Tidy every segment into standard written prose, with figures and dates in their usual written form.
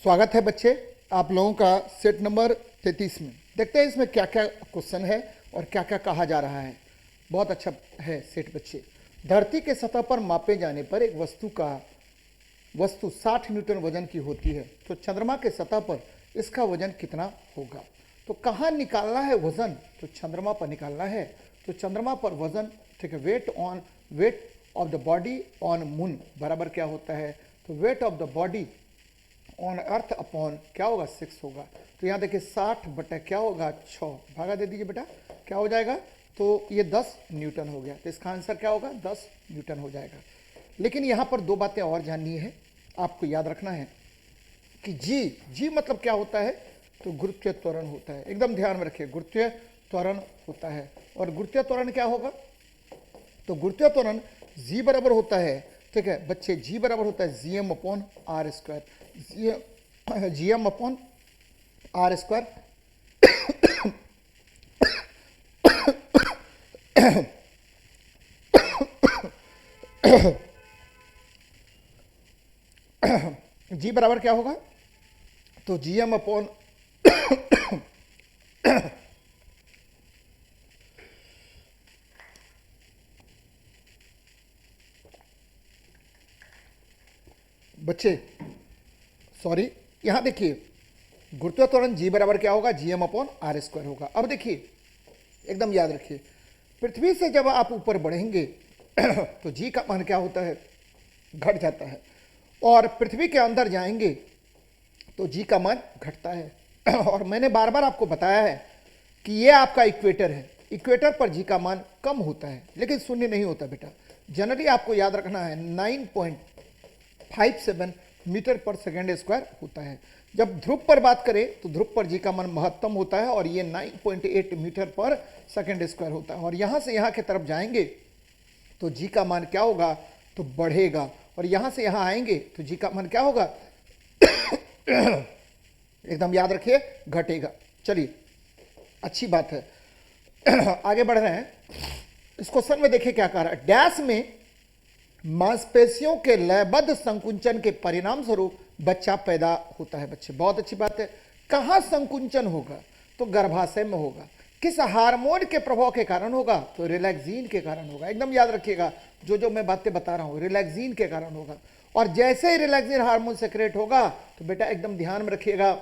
स्वागत है बच्चे आप लोगों का सेट नंबर 33 में। देखते हैं इसमें क्या क्या क्वेश्चन है और क्या क्या कहा जा रहा है। बहुत अच्छा है सेट बच्चे। धरती के सतह पर मापे जाने पर एक वस्तु 60 न्यूटन वजन की होती है, तो चंद्रमा के सतह पर इसका वजन कितना होगा। तो कहाँ निकालना है वजन, तो चंद्रमा पर निकालना है। तो चंद्रमा पर वजन, ठीक है, weight of the body on moon बराबर क्या होता है, तो weight of the body on earth upon क्या होगा 6 होगा। तो यहाँ देखिए 60 बटा क्या होगा 6, भागा दे दीजिए बेटा, क्या हो जाएगा, तो ये 10 न्यूटन हो गया। तो इसका आंसर क्या होगा 10 न्यूटन हो जाएगा। लेकिन यहाँ पर दो बातें और जाननी है, आपको याद रखना है कि जी मतलब क्या होता है, तो गुरुत्वीय त्वरण होता है। एकदम ध्यान में रखिए, गुरुत्वीय त्वरण होता है। और गुरुत्वीय त्वरण क्या होगा, तो गुरुत्वीय त्वरण जी बराबर होता है, ठीक है बच्चे, जी बराबर होता है G M upon R square, G M upon R square. G बराबर क्या होगा, तो जी एम अपॉन बच्चे सॉरी, यहां देखिए गुरुत्वीय त्वरण जी बराबर क्या होगा, G M upon R square होगा। अब देखिए एकदम याद रखिए, पृथ्वी से जब आप ऊपर बढ़ेंगे तो जी का मान क्या होता है, घट जाता है। और पृथ्वी के अंदर जाएंगे तो जी का मान घटता है। और मैंने बार बार आपको बताया है कि ये आपका इक्वेटर है, इक्वेटर पर जी का मान कम होता है लेकिन शून्य नहीं होता बेटा। जनरली आपको याद रखना है 9.57 मीटर पर सेकेंड स्क्वायर होता है। जब ध्रुव पर बात करें तो ध्रुव पर जी का मान महत्तम होता है और ये 9.8 मीटर पर सेकेंड स्क्वायर होता है। और यहां से यहां की तरफ जाएंगे तो जी का मान क्या होगा, तो बढ़ेगा। और यहां से यहां आएंगे तो जी का मान क्या होगा एकदम याद रखिए, घटेगा। चलिए अच्छी बात है, आगे बढ़ रहे हैं। इस क्वेश्चन में देखिए क्या कह रहा है, डैश में मांसपेशियों के लयबद्ध संकुंचन के परिणाम स्वरूप बच्चा पैदा होता है। बच्चे बहुत अच्छी बात है। कहां संकुंचन होगा, तो गर्भाशय में होगा। किस हार्मोन के प्रभाव के कारण होगा, तो रिलैक्सिन के कारण होगा। एकदम याद रखिएगा, जो मैं बातें बता रहा हूं रिलैक्सिन के कारण होगा। और जैसे ही रिलैक्सिन हार्मोन सेक्रेट होगा तो बेटा एकदम ध्यान में रखिएगा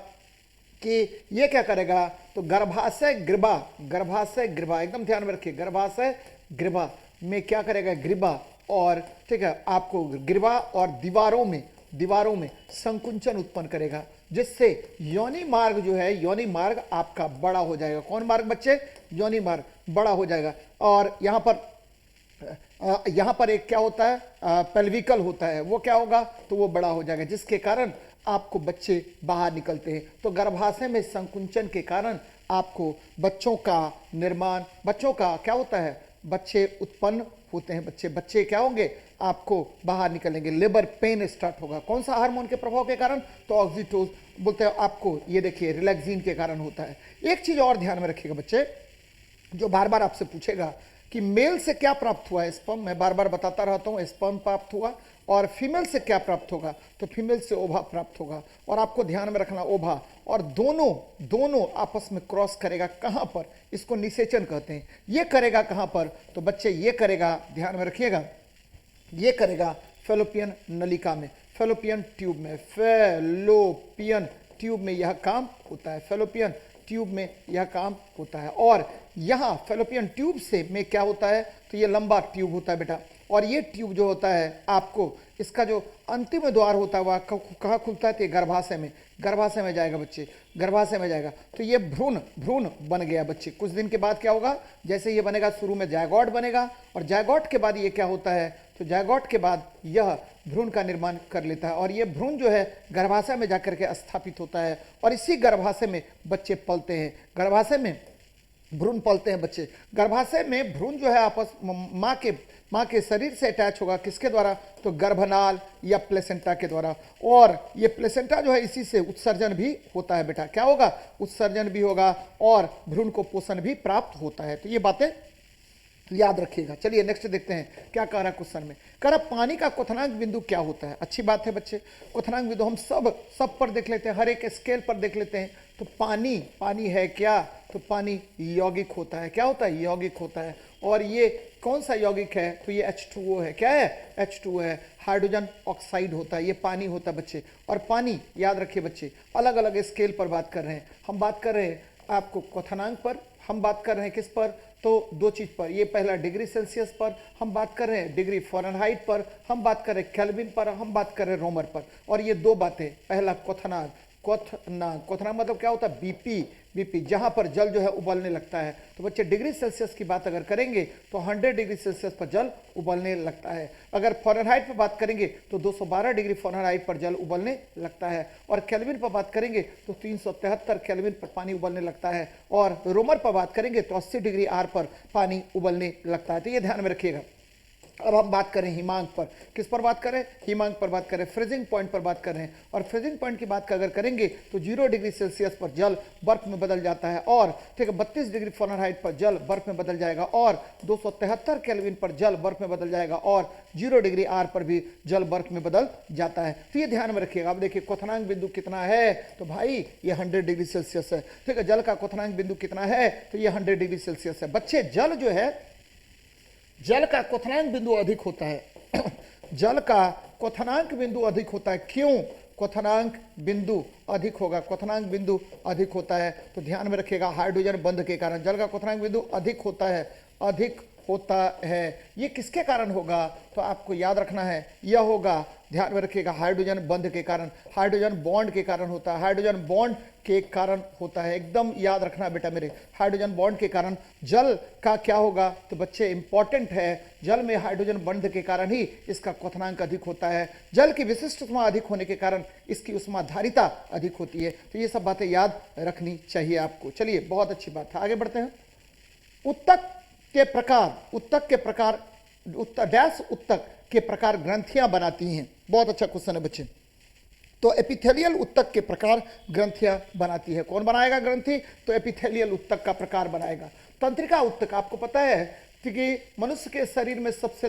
कि ये क्या करेगा, तो गर्भाशय ग्रीवा एकदम ध्यान में रखिए, गर्भाशय ग्रीवा में क्या करेगा, ग्रीवा और ठीक है आपको ग्रीवा और दीवारों में संकुंचन उत्पन्न करेगा, जिससे योनि मार्ग जो है, योनि मार्ग आपका बड़ा हो जाएगा। कौन मार्ग बच्चे, योनि मार्ग बड़ा हो जाएगा। और यहां पर एक क्या होता है, पेल्विकल होता है, वो क्या होगा, तो वो बड़ा हो जाएगा, जिसके कारण आपको बच्चे बाहर निकलते हैं। तो गर्भाशय में संकुंचन के कारण आपको बच्चों का निर्माण, बच्चों का क्या होता है, बच्चे उत्पन्न होते हैं। बच्चे क्या होंगे, आपको बाहर निकलेंगे। लेबर पेन स्टार्ट होगा, कौन सा हार्मोन के प्रभाव के कारण, तो ऑक्सीटोसिन बोलते हैं आपको, ये देखिए रिलैक्सिन के कारण होता है। एक चीज और ध्यान में रखिएगा बच्चे, जो बार बार आपसे पूछेगा कि मेल से क्या प्राप्त हुआ है, स्पर्म, मैं बार बार बताता रहता हूं स्पर्म प्राप्त हुआ, और फीमेल से क्या प्राप्त होगा, तो फीमेल से ओवा प्राप्त होगा। और आपको ध्यान में रखना, ओवा और दोनों आपस में क्रॉस करेगा कहां पर, इसको निषेचन कहते हैं। ये करेगा कहां पर, तो बच्चे ये करेगा, ध्यान में रखिएगा, ये करेगा फैलोपियन नलिका में, फैलोपियन ट्यूब में, फैलोपियन ट्यूब में यह काम होता है, फैलोपियन ट्यूब में यह काम होता है। और यहां फैलोपियन ट्यूब से में क्या होता है, तो ये लंबा ट्यूब होता है बेटा। और ये ट्यूब जो होता है आपको, इसका जो अंतिम द्वार होता है वह कहाँ खुलता है, तो गर्भाशय में जाएगा बच्चे, गर्भाशय में जाएगा। तो ये भ्रूण बन गया बच्चे। कुछ दिन के बाद क्या होगा, जैसे ये बनेगा, शुरू में जायगोट बनेगा, और जायगोट के बाद ये क्या होता है, तो जायगोट के बाद यह भ्रूण का निर्माण कर लेता है। और ये भ्रूण जो है गर्भाशय में जाकर के स्थापित होता है, और इसी गर्भाशय में बच्चे पलते हैं, गर्भाशय में भ्रूण पलते हैं बच्चे। गर्भाशय में भ्रूण जो है आपस माँ के शरीर से अटैच होगा, किसके द्वारा, तो गर्भनाल या प्लेसेंटा के द्वारा। और ये प्लेसेंटा जो है इसी से उत्सर्जन भी होता है बेटा, क्या होगा, उत्सर्जन भी होगा, और भ्रूण को पोषण भी प्राप्त होता है। तो ये बातें याद रखिएगा। चलिए नेक्स्ट देखते हैं क्या कह रहा है क्वेश्चन में। कह रहा पानी का क्वथनांक बिंदु क्या होता है। अच्छी बात है बच्चे, क्वथनांक बिंदु हम सब पर देख लेते हैं, हर एक स्केल पर देख लेते हैं। तो पानी है क्या, तो पानी यौगिक होता है। क्या होता है, यौगिक होता है। और ये कौन सा यौगिक है, तो ये H2O है। क्या है, H2O है। हाइड्रोजन ऑक्साइड होता है, ये पानी होता है बच्चे। और पानी याद रखिए बच्चे, अलग अलग स्केल पर बात कर रहे हैं हम। बात कर रहे हैं आपको क्वथनांक पर, हम बात कर रहे हैं किस पर, तो दो चीज पर। ये पहला डिग्री सेल्सियस पर हम बात कर रहे हैं, डिग्री फ़ारेनहाइट पर हम बात कर रहे हैं, केल्विन पर हम बात कर रहे हैं, रोमर पर। और ये दो बातें, पहला क्वथनांक मतलब क्या होता है, बीपी जहां पर जल जो है उबलने लगता है। तो बच्चे डिग्री सेल्सियस की बात अगर करेंगे तो 100 डिग्री सेल्सियस पर जल उबलने लगता है। अगर फ़ारेनहाइट पर बात करेंगे तो 212 डिग्री फ़ारेनहाइट पर जल उबलने लगता है। और केल्विन पर बात करेंगे तो 373 केल्विन पर पानी उबलने लगता है। और रोमर पर बात करेंगे तो 80 डिग्री आर पर पानी उबलने लगता है। तो ये ध्यान में रखिएगा। अब हम बात करें हिमांक पर, किस पर बात करें, हिमांक पर बात करें, फ्रीजिंग पॉइंट पर बात कर रहे हैं। और फ्रीजिंग पॉइंट की बात अगर करेंगे तो 0 डिग्री सेल्सियस पर जल बर्फ में बदल जाता है। और ठीक है 32 डिग्री फ़ारेनहाइट पर जल बर्फ में बदल जाएगा। और 273 केल्विन पर जल बर्फ में बदल जाएगा। और 0 डिग्री आर पर भी जल बर्फ में बदल जाता है। तो ये ध्यान में रखिएगा। अब देखिए क्वथनांक बिंदु कितना है, तो भाई ये 100 डिग्री सेल्सियस है। ठीक है, जल का क्वथनांक बिंदु कितना है, तो ये 100 डिग्री सेल्सियस है। बच्चे जल जो है, जल का क्वथनांक बिंदु अधिक होता है। जल का क्वथनांक बिंदु अधिक होता है। क्यों, क्वथनांक बिंदु अधिक होगा, क्वथनांक बिंदु अधिक होता है। तो ध्यान में रखिएगा, हाइड्रोजन बंध के कारण जल का क्वथनांक बिंदु अधिक होता है, अधिक होता है। ये किसके कारण होगा, तो आपको याद रखना है, यह होगा, ध्यान में रखिएगा, हाइड्रोजन बंध के कारण, हाइड्रोजन बॉन्ड के कारण होता है। हाइड्रोजन बॉन्ड के कारण होता है, एकदम याद रखना बेटा मेरे, हाइड्रोजन बॉन्ड के कारण जल का क्या होगा, तो बच्चे इंपॉर्टेंट है, जल में हाइड्रोजन बंध के कारण ही इसका क्वथनांक अधिक होता है। जल की विशिष्ट उष्मा अधिक होने के कारण इसकी उष्माधारिता अधिक होती है। तो ये सब बातें याद रखनी चाहिए आपको। चलिए बहुत अच्छी बात है, आगे बढ़ते हैं। उत्तक के प्रकार उत्तक के प्रकार ग्रंथियां बनाती हैं। बहुत अच्छा क्वेश्चन है बच्चे। तो एपिथेलियल उत्तक के प्रकार ग्रंथियां बनाती है। कौन बनाएगा ग्रंथि, तो एपिथेलियल उत्तक का प्रकार बनाएगा। तंत्रिका उत्तक, आपको पता है कि मनुष्य के शरीर में सबसे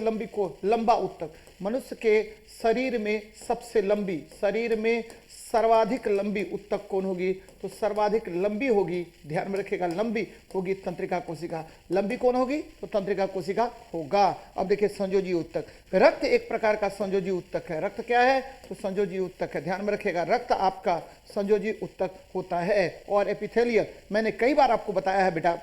लंबा उत्तक, मनुष्य के शरीर में सबसे लंबी, शरीर में सर्वाधिक लंबी उत्तक कौन होगी, तो सर्वाधिक लंबी होगी, ध्यान में रखिएगा, लंबी होगी तंत्रिका कोशिका। लंबी कौन होगी, तो तंत्रिका कोशिका होगा। अब देखिए संयोजी उत्तक, रक्त एक प्रकार का संयोजी उत्तक है। रक्त क्या है, तो संयोजी उत्तक है, ध्यान में रखिएगा, रक्त आपका संयोजी उत्तक होता है। और एपिथेलियल, मैंने कई बार आपको बताया है बेटा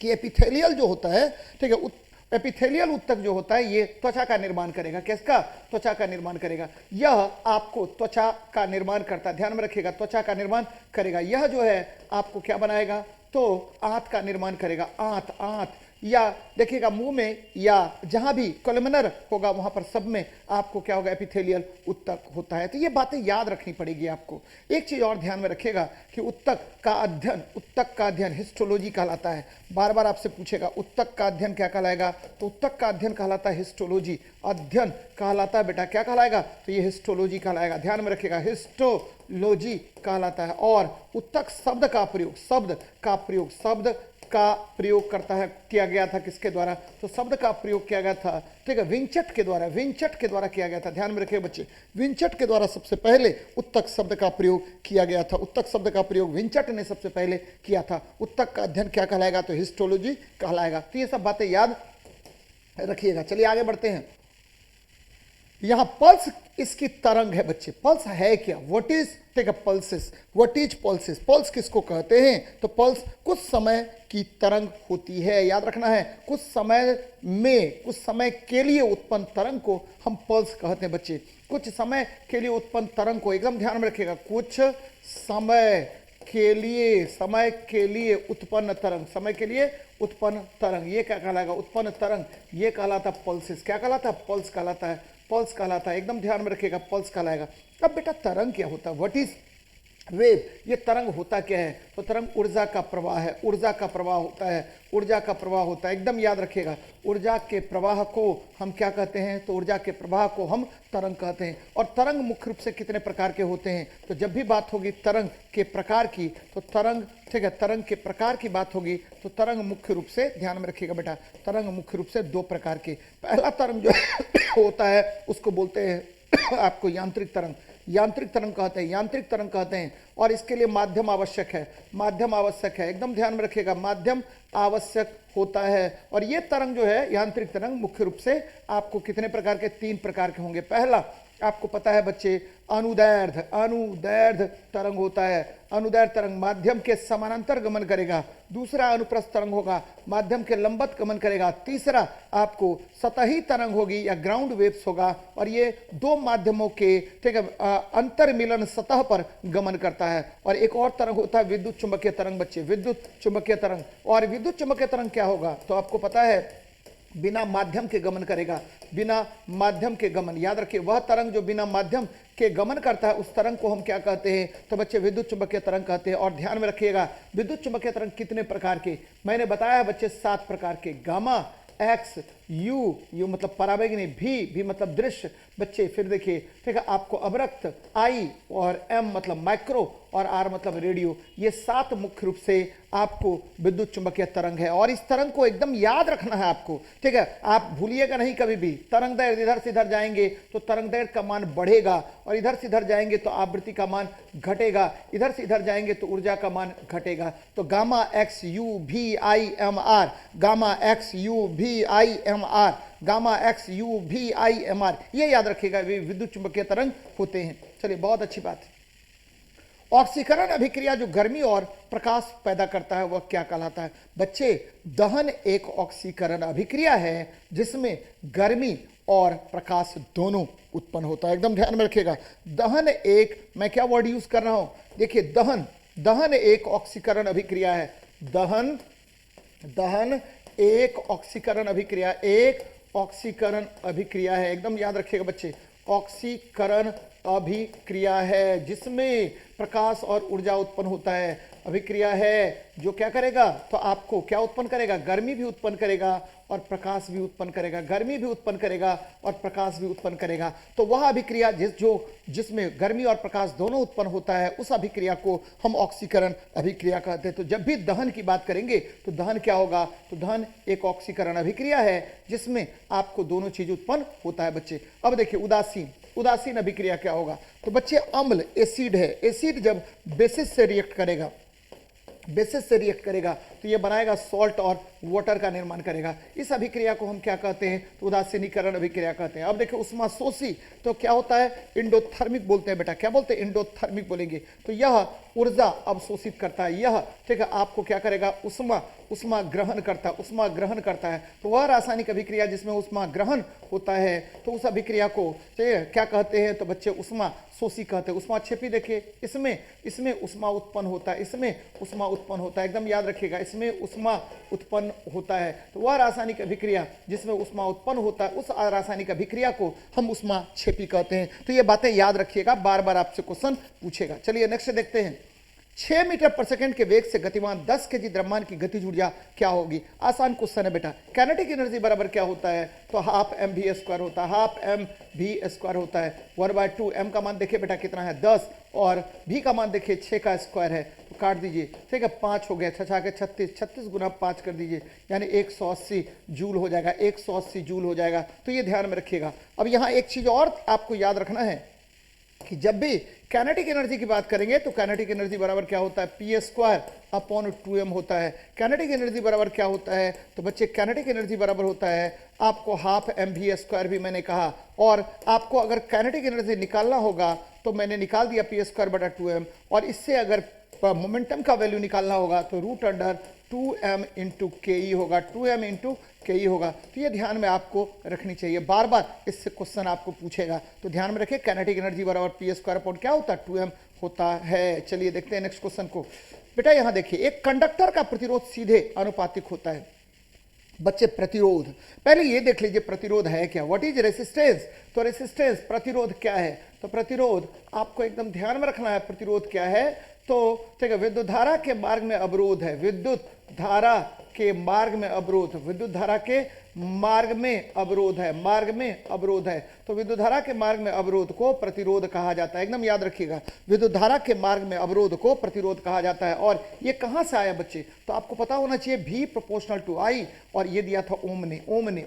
कि एपिथेलियल जो होता है, ठीक है, एपिथेलियल उत्तक जो होता है ये त्वचा का निर्माण करेगा। किसका, त्वचा का निर्माण करेगा। यह आपको त्वचा का निर्माण करता है, ध्यान में रखिएगा, त्वचा का निर्माण करेगा। यह जो है आपको क्या बनाएगा, तो आंत का निर्माण करेगा। आंत या देखिएगा मुंह में या जहां भी कॉलमनर होगा वहां पर सब में आपको क्या होगा, एपिथेलियल उत्तक होता है। तो ये बातें याद रखनी पड़ेगी आपको। एक चीज और ध्यान में रखिएगा कि उत्तक का अध्ययन हिस्टोलॉजी कहलाता है। बार बार आपसे पूछेगा उत्तक का अध्ययन क्या कहलाएगा, तो उत्तक का अध्ययन कहलाता है हिस्टोलॉजी। अध्ययन कहलाता है बेटा क्या कहलाएगा, तो ये हिस्टोलॉजी कहलाएगा, ध्यान में रखिएगा, हिस्टोलॉजी कहलाता है। और उत्तक शब्द का प्रयोग करता है, किया गया था किसके द्वारा, तो शब्द का प्रयोग किया गया था, ठीक है, विंचट के द्वारा किया गया था। ध्यान में रखिए बच्चे, विंचट के द्वारा सबसे पहले उत्तक शब्द का प्रयोग किया गया था। उत्तक शब्द का प्रयोग विंचट ने सबसे पहले किया था। उत्तक का अध्ययन क्या कहलाएगा, तो हिस्टोलॉजी कहलाएगा। तो ये सब बातें याद रखिएगा। चलिए आगे बढ़ते हैं। यहां पल्स इसकी तरंग है बच्चे। पल्स है क्या, what is, take a pulses, what is pulses, pulse किसको कहते हैं, तो पल्स कुछ समय की तरंग होती है। याद रखना है, कुछ समय के लिए उत्पन्न तरंग को हम पल्स कहते हैं बच्चे। कुछ समय के लिए उत्पन्न तरंग को एकदम ध्यान में रखिएगा, कुछ समय के लिए उत्पन्न तरंग, ये क्या कहलाएगा, उत्पन्न तरंग, ये कहलाता पल्सेस। क्या कहलाता है, पल्स कहलाता है, एकदम ध्यान में रखिएगा, पल्स कहलाएगा। अब बेटा तरंग क्या होता है, व्हाट इज वेव, ये तरंग होता क्या है? तो तरंग ऊर्जा का प्रवाह है, ऊर्जा का प्रवाह होता है, ऊर्जा का प्रवाह होता है, एकदम याद रखिएगा। ऊर्जा के प्रवाह को हम क्या कहते हैं? तो ऊर्जा के प्रवाह को हम तरंग कहते हैं। और तरंग मुख्य रूप से कितने प्रकार के होते हैं? तो जब भी बात होगी तरंग के प्रकार की, तो तरंग, ठीक है, तरंग के प्रकार की बात होगी तो तरंग मुख्य रूप से, ध्यान में रखिएगा बेटा, तरंग मुख्य रूप से दो प्रकार के। पहला तरंग जो होता है उसको बोलते हैं आपको यांत्रिक तरंग, यांत्रिक तरंग कहते हैं, यांत्रिक तरंग कहते हैं। और इसके लिए माध्यम आवश्यक है, माध्यम आवश्यक है, एकदम ध्यान में रखिएगा, माध्यम आवश्यक होता है। और ये तरंग जो है यांत्रिक तरंग मुख्य रूप से आपको कितने प्रकार के? 3 प्रकार के होंगे। पहला आपको पता है बच्चे, अनुदैर्ध्य, अनुदैर्ध्य तरंग होता है। अनुदैर्ध्य तरंग माध्यम के समानांतर गमन करेगा। दूसरा अनुप्रस्थ तरंग होगा, माध्यम के लंबवत गमन करेगा। तीसरा आपको सतही तरंग होगी या ग्राउंड वेव्स होगा, और ये दो माध्यमों के, ठीक है, अंतर मिलन सतह पर गमन करता है। और एक और तरंग होता है विद्युत चुंबकीय तरंग बच्चे, विद्युत चुंबकीय तरंग। और विद्युत चुंबकीय तरंग क्या होगा? तो आपको पता है बिना माध्यम के गमन करेगा, बिना माध्यम के गमन। याद रखिए, वह तरंग जो बिना माध्यम के गमन करता है उस तरंग को हम क्या कहते हैं? तो बच्चे विद्युत चुंबकीय तरंग कहते हैं। और ध्यान में रखिएगा, विद्युत चुंबकीय तरंग कितने प्रकार के? मैंने बताया है बच्चे 7 प्रकार के। गामा, एक्स, यू, यू मतलब पराबैंगनी, भी मतलब दृश्य बच्चे। फिर देखिए, ठीक है, आपको अवरक्त, आई, और एम मतलब माइक्रो, और आर मतलब रेडियो। ये 7 मुख्य रूप से आपको विद्युत चुंबकीय तरंग है। और इस तरंग को एकदम याद रखना है आपको, ठीक है, आप भूलिएगा नहीं कभी भी। तरंग दैर्ध्य इधर से इधर जाएंगे तो तरंग दैर्ध्य का मान बढ़ेगा, और इधर से इधर जाएंगे तो आवृत्ति का मान घटेगा, इधर से इधर जाएंगे तो ऊर्जा का मान घटेगा। तो गामा एक्स यू भी I M R, gamma X U भी I M R, gamma X U भी आई एम आर, ये याद रखिएगा, वे विद्युत चुंबकीय तरंग होते हैं। चलिए, बहुत अच्छी बात है। ऑक्सीकरण अभिक्रिया जो गर्मी और प्रकाश पैदा करता है वह क्या कहलाता है? बच्चे, दहन एक ऑक्सीकरण अभिक्रिया है जिसमें गर्मी और प्रकाश दोनों उत्पन्न होता है। एकदम ध्यान में रखिएगा, दहन एक, मैं क्या वर्ड यूज कर रहा हूं? देखिए, दहन, दहन एक ऑक्सीकरण अभिक्रिया है। दहन, दहन एक ऑक्सीकरण अभिक्रिया, एक ऑक्सीकरण अभिक्रिया है। एकदम याद रखिएगा बच्चे, ऑक्सीकरण अभिक्रिया है जिसमें प्रकाश और ऊर्जा उत्पन्न होता है। अभिक्रिया है जो क्या करेगा? तो आपको क्या उत्पन्न करेगा? गर्मी भी उत्पन्न करेगा और प्रकाश भी उत्पन्न करेगा, गर्मी भी उत्पन्न करेगा और प्रकाश भी उत्पन्न करेगा। तो वह अभिक्रिया जिसमें गर्मी और प्रकाश दोनों उत्पन्न होता है, उस अभिक्रिया को हम ऑक्सीकरण अभिक्रिया कहते हैं। तो जब भी दहन की बात करेंगे तो दहन क्या होगा? तो दहन एक ऑक्सीकरण अभिक्रिया है जिसमें आपको दोनों चीज उत्पन्न होता है बच्चे। अब देखिए, उदासीन, उदासीन अभिक्रिया क्या होगा? तो बच्चे, अम्ल, एसिड है, एसिड जब बेसिस से रिएक्ट करेगा, बेसिस से रिएक्ट करेगा तो ये बनाएगा सॉल्ट और वाटर का निर्माण करेगा। इस अभिक्रिया को हम क्या कहते हैं? तो उदासीनीकरण अभिक्रिया कहते हैं। अब देखिए, उष्माशोषी तो क्या होता है? इंडोथर्मिक बोलते हैं बेटा। क्या बोलते हैं? इंडोथर्मिक बोलेंगे। तो यह ऊर्जा अवशोषित करता है, यह, ठीक है, आपको क्या करेगा? उष्मा ग्रहण करता है, उष्मा ग्रहण करता है। तो वह रासायनिक अभिक्रिया जिसमें उष्मा ग्रहण होता है, तो उस अभिक्रिया को क्या कहते हैं? तो बच्चे, उष्मा शोषी कहते हैं। उष्मा क्षेपी देखिए, इसमें उष्मा उत्पन्न होता है, इसमें उष्मा उत्पन्न होता है। एकदम याद रखिएगा, इसमें उष्मा उत्पन्न होता है। तो वह रासायनिक अभिक्रिया जिसमें उष्मा उत्पन्न होता है, उस रासायनिक अभिक्रिया को हम उष्मा क्षेपी कहते हैं। तो ये बातें याद रखिएगा, बार बार आपसे क्वेश्चन पूछेगा। चलिए नेक्स्ट देखते हैं। 6 मीटर पर सेकंड के वेग से गतिमान 10 केजी द्रव्यमान की गतिज ऊर्जा क्या होगी? आसान क्वेश्चन है बेटा। काइनेटिक एनर्जी बराबर क्या होता है? तो हाफ एम वी स्क्वायर होता है, हाफ एम वी स्क्वायर होता है। 1/2 एम का मान देखिए बेटा कितना है? 10, और भी का मान देखिए 6 का स्क्वायर है, तो काट दीजिए, ठीक है, 5 हो गया, 6 के 36, 36 गुना 5 कर दीजिए, यानी 180 जूल हो जाएगा, 180 जूल हो जाएगा। तो ये ध्यान में रखिएगा। अब यहाँ एक चीज और आपको याद रखना है कि जब भी काइनेटिक एनर्जी की बात करेंगे तो काइनेटिक एनर्जी बराबर क्या होता है? पी स्क्वायर अपॉन 2m होता है। काइनेटिक एनर्जी बराबर क्या होता है? तो बच्चे, काइनेटिक एनर्जी बराबर होता है आपको हाफ एम वी स्क्वायर, भी मैंने कहा। और आपको अगर काइनेटिक एनर्जी निकालना होगा तो मैंने निकाल दिया पी स्क्वायर बटा 2m, और इससे अगर मोमेंटम का वैल्यू निकालना होगा तो √2m इंटू के ई होगा, 2m इंटू के ई होगा। तो ये ध्यान में आपको रखनी चाहिए, बार बार इससे क्वेश्चन आपको पूछेगा। तो ध्यान में रखिए, काइनेटिक एनर्जी बराबर पी स्क्वायर अपॉन क्या होता है? 2m होता है। चलिए देखते हैं नेक्स्ट क्वेश्चन को। बेटा यहाँ देखिए, एक कंडक्टर का प्रतिरोध सीधे अनुपातिक होता है बच्चे प्रतिरोध, पहले ये देख लीजिए प्रतिरोध है क्या, व्हाट इज रेसिस्टेंस। तो रेसिस्टेंस प्रतिरोध क्या है, तो प्रतिरोध आपको एकदम ध्यान में रखना है प्रतिरोध क्या है। तो ठीक है, विद्युत धारा के मार्ग में अवरोध है, विद्युत धारा के मार्ग में अवरोध, विद्युत धारा के मार्ग में अवरोध है, मार्ग में अवरोध है। तो विद्युत धारा के मार्ग में अवरोध को प्रतिरोध कहा जाता है, एकदम याद रखिएगा, विद्युत धारा के मार्ग में अवरोध को प्रतिरोध कहा जाता है। और ये कहां से आया बच्चे, तो आपको पता होना चाहिए V प्रोपोर्शनल टू I, और ये दिया था ओम ने,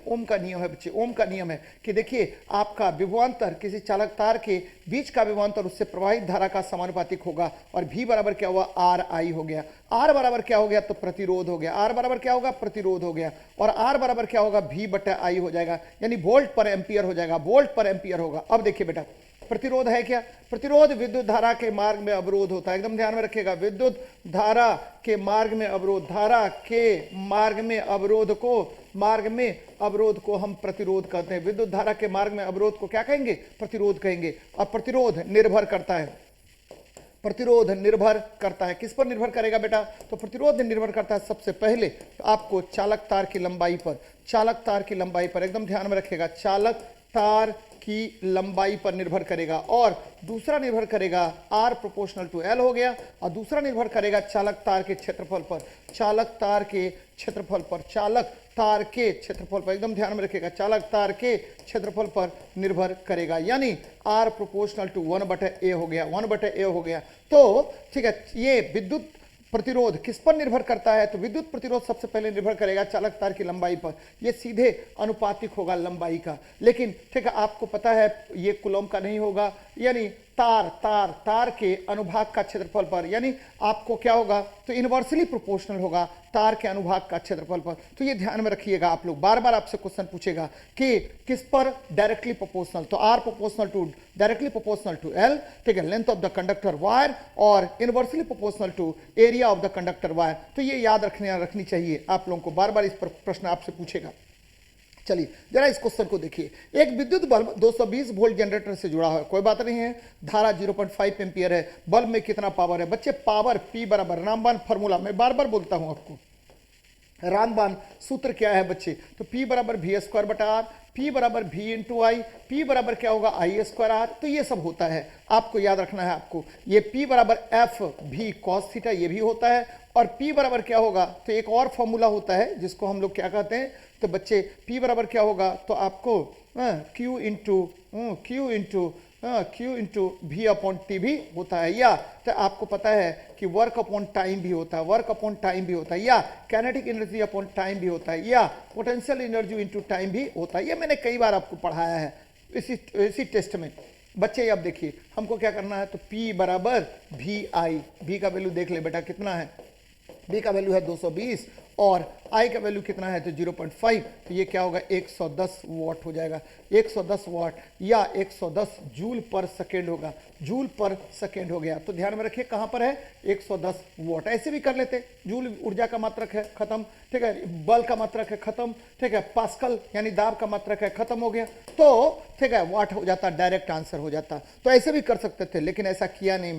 ओम का नियम है बच्चे, ओम का नियम है कि देखिए आपका विभवांतर किसी चालक तार के बीच का विभवांतर उससे प्रवाहित धारा का समानुपातिक होगा, और V बराबर क्या हुआ, RI हो गया, R बराबर क्या हो गया, तो प्रतिरोध हो गया, R बराबर क्या होगा, प्रतिरोध हो गया, और R बराबर क्या होगा, V बटा I हो जाएगा, यानी वोल्ट पर एम्पियर हो जाएगा, वोल्ट पर एम्पियर होगा। अब देखिए बेटा प्रतिरोध है क्या, प्रतिरोध विद्युत धारा के मार्ग में अवरोध होता है, एकदम ध्यान में रखिएगा, विद्युत धारा के मार्ग में अवरोध, धारा के मार्ग में अवरोध को, मार्ग में अवरोध को हम प्रतिरोध कहते हैं, विद्युत धारा के मार्ग में अवरोध को क्या कहेंगे, प्रतिरोध कहेंगे। अब प्रतिरोध निर्भर करता है, प्रतिरोध निर्भर करता है, किस पर निर्भर करेगा बेटा, तो प्रतिरोध निर्भर करता है सबसे पहले आपको चालक तार की लंबाई पर, चालक तार की लंबाई पर, एकदम ध्यान में रखिएगा, चालक तार की लंबाई पर निर्भर करेगा, और दूसरा निर्भर करेगा R प्रोपोर्शनल टू L हो गया, और दूसरा निर्भर करेगा चालक तार के क्षेत्रफल पर, चालक तार के क्षेत्रफल पर, चालक तार के क्षेत्रफल पर, एकदम ध्यान में रखिएगा, चालक तार के क्षेत्रफल पर निर्भर करेगा, यानी R प्रोपोर्शनल टू 1/A हो गया, 1/A हो गया। तो ठीक है, ये विद्युत प्रतिरोध किस पर निर्भर करता है, तो विद्युत प्रतिरोध सबसे पहले निर्भर करेगा चालक तार की लंबाई पर, ये सीधे अनुपातिक होगा लंबाई का, लेकिन ठीक है आपको पता है ये कूलम का नहीं होगा, यानी तार के अनुभाग का क्षेत्रफल पर, यानी आपको क्या होगा, तो इनवर्सली प्रोपोर्शनल होगा तार के अनुभाग का क्षेत्रफल पर। तो ये ध्यान में रखिएगा आप लोग, बार बार आपसे क्वेश्चन पूछेगा कि किस पर डायरेक्टली प्रोपोर्शनल, तो R proportional to directly proportional to L, ठीक है, length of the conductor wire, और inversely proportional to area of the conductor wire. तो ये याद रखनी चाहिए आप लोगों को, बार बार इस पर प्रश्न आपसे पूछेगा। चलिए जरा इस क्वेश्चन को देखिए, एक विद्युत बल्ब 220 वोल्ट जनरेटर से जुड़ा है, कोई बात नहीं है, धारा 0.5 एम्पियर है, बल्ब में कितना पावर है बच्चे, पावर P बराबर रामबान फॉर्मूला, मैं बार बार बोलता हूं आपको, रामबान सूत्र क्या है बच्चे, तो P बराबर V² बटा R, P बराबर V इंटू आई, P बराबर क्या होगा I²R, तो ये सब होता है, आपको याद रखना है आपको, ये P बराबर F V cos थीटा ये भी होता है, और P बराबर क्या होगा, तो एक और फॉर्मूला होता है जिसको हम लोग क्या कहते हैं, तो बच्चे P बराबर क्या होगा, तो आपको Q into V upon T भी होता है, या तो आपको पता है कि वर्क अपॉन टाइम भी होता है, वर्क अपॉन टाइम भी होता है, या काइनेटिक एनर्जी अपॉन टाइम भी होता है, या पोटेंशियल एनर्जी इंटू टाइम भी होता है। ये मैंने कई बार आपको पढ़ाया है इसी टेस्ट में बच्चे। अब देखिए हमको क्या करना है, तो P बराबर VI, V का वैल्यू देख ले बेटा कितना है, V का वैल्यू है 220 और I का वैल्यू कितना है, तो 0.5, तो ये क्या होगा 110 वाट हो जाएगा, 110 वाट या 110 जूल पर सेकेंड होगा, जूल पर सेकेंड हो गया। तो ध्यान में रखिए कहाँ पर है 110 वाट, ऐसे भी कर लेते, जूल ऊर्जा का मात्रक है खत्म, ठीक है, बल का मात्रक है खत्म, ठीक है, पास्कल यानी दाब का मात्रक है खत्म हो गया, तो ठीक है वाट हो जाता, डायरेक्ट आंसर हो जाता। तो ऐसे भी कर सकते थे लेकिन ऐसा किया नहीं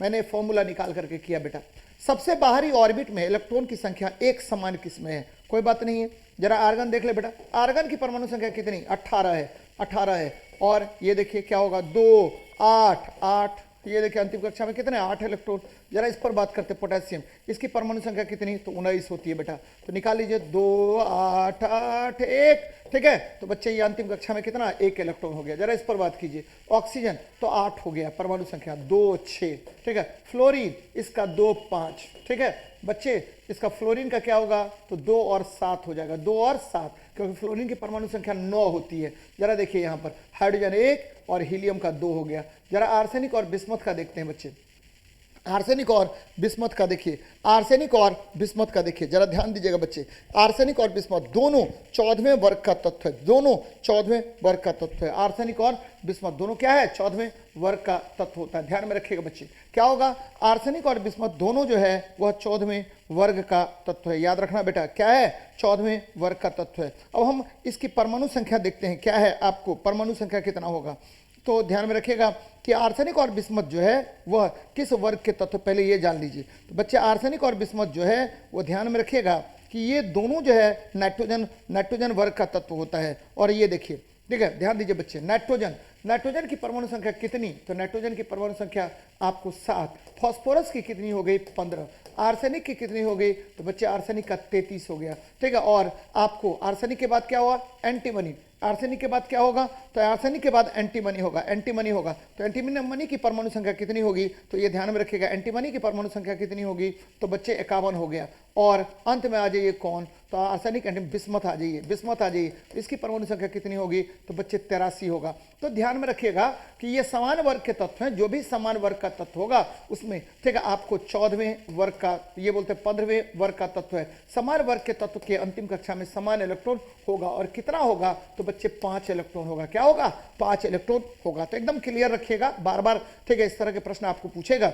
मैंने फॉर्मूला निकाल करके किया बेटा। सबसे बाहरी ऑर्बिट में इलेक्ट्रॉन की संख्या एक समान किस्में है, कोई बात नहीं है, जरा आर्गन देख ले बेटा, आर्गन की परमाणु संख्या कितनी 18 है, और ये देखिए क्या होगा 2 8 8, ये देखिए अंतिम कक्षा में कितने 8 इलेक्ट्रॉन। जरा इस पर बात करते पोटेशियम, इसकी परमाणु संख्या कितनी, तो 19 होती है बेटा, तो निकाल लीजिए 2 8 8 1, ठीक है, तो बच्चे ये अंतिम कक्षा में कितना 1 इलेक्ट्रॉन हो गया। जरा इस पर बात कीजिए, ऑक्सीजन तो 8 हो गया परमाणु संख्या, 2 6, ठीक है, फ्लोरीन इसका 2 5, ठीक है बच्चे, इसका फ्लोरीन का क्या होगा, तो 2 और 7 हो जाएगा, 2 और 7, क्योंकि फ्लोरीन की परमाणु संख्या 9 होती है। जरा देखिए यहाँ पर हाइड्रोजन 1 और हीलियम का 2 हो गया। जरा आर्सेनिक और बिस्मथ का देखते हैं बच्चे, आर्सेनिक और बिस्मथ का देखिए, आर्सेनिक और बिस्मथ का देखिए, जरा ध्यान दीजिएगा बच्चे, आर्सेनिक और बिस्मथ दोनों 14वें वर्ग का तत्व है, दोनों 14वें वर्ग का तत्व है, आर्सेनिक और बिस्मथ दोनों क्या है 14वें वर्ग का तत्व होता है। ध्यान में रखिएगा बच्चे, क्या होगा आर्सेनिक और बिस्मथ दोनों जो है वह 14वें वर्ग का तत्व है, याद रखना बेटा क्या है 14वें वर्ग का तत्व है। अब हम इसकी परमाणु संख्या देखते हैं, क्या है आपको परमाणु संख्या कितना होगा, तो ध्यान में रखिएगा कि आर्सेनिक और बिस्मथ जो है वह किस वर्ग के तत्व, पहले ये जान लीजिए। तो बच्चे आर्सेनिक और बिस्मथ जो है वो ध्यान में रखिएगा कि ये दोनों जो है नाइट्रोजन नाइट्रोजन वर्ग का तत्व होता है। और ये देखिए, ठीक है, ध्यान दीजिए बच्चे, नाइट्रोजन नाइट्रोजन की परमाणु संख्या कितनी, तो नाइट्रोजन की परमाणु संख्या आपको 7, फास्फोरस की कितनी हो गई 15, आर्सेनिक की कितनी हो गई, तो बच्चे आर्सेनिक का 33 हो गया, ठीक है। और आपको आर्सेनिक के बाद क्या हुआ, एंटीमनी, आर्सेनिक के बाद क्या होगा, तो आर्सेनिक के बाद एंटीमनी होगा, एंटीमनी होगा, तो एंटीमनी की परमाणु संख्या कितनी होगी, तो ये ध्यान में रखिएगा, एंटीमनी की परमाणु संख्या कितनी होगी, तो बच्चे 51 हो गया। और अंत में आ जाइए कौन, तो आर्सेनिक बिस्मथ आ जाइए, बिस्मथ आ जाइए, इसकी परमाणु संख्या कितनी होगी, तो बच्चे 83 होगा। तो ध्यान में रखिएगा कि ये समान वर्ग के तत्व हैं, जो भी समान वर्ग का तत्व होगा उसमें, ठीक है, आपको 14वें वर्ग का, ये बोलते हैं 15वें वर्ग का तत्व है। समान वर्ग के तत्व के अंतिम कक्षा में समान इलेक्ट्रॉन होगा, और कितना होगा, तो बच्चे 5 इलेक्ट्रॉन होगा। क्या होगा, 5 इलेक्ट्रॉन होगा। तो एकदम क्लियर रखिएगा, बार बार, ठीक है, इस तरह के प्रश्न आपको पूछेगा।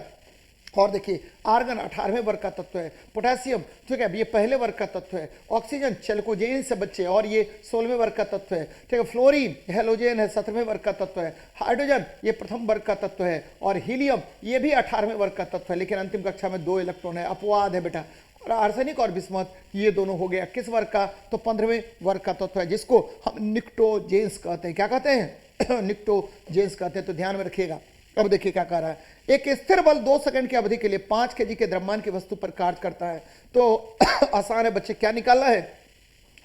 और देखिए, आर्गन 18वें वर्ग का तत्व है, पोटेशियम, ठीक है, ये पहले वर्ग का तत्व है, ऑक्सीजन चेल्कोजेन से बच्चे, और ये 16वें वर्ग का तत्व है, ठीक है, फ्लोरीन हेलोजेन है 17वें वर्ग का तत्व है, हाइड्रोजन ये प्रथम वर्ग का तत्व है, और हीलियम ये भी 18वें वर्ग का तत्व है, लेकिन अंतिम कक्षा में 2 इलेक्ट्रॉन है, अपवाद है बेटा। और आर्सेनिक और बिस्मथ ये दोनों हो गया किस वर्ग का, तो 15वें वर्ग का तत्व है, जिसको हम निक्टोजेंस कहते हैं। क्या कहते हैं, निक्टोजेंस कहते हैं। तो ध्यान में रखिएगा। अब देखिए क्या कह रहा है, एक स्थिर बल 2 सेकंड की अवधि के लिए 5 केजी के द्रव्यमान की वस्तु पर कार्य करता है। तो आसान है बच्चे, क्या निकालना है,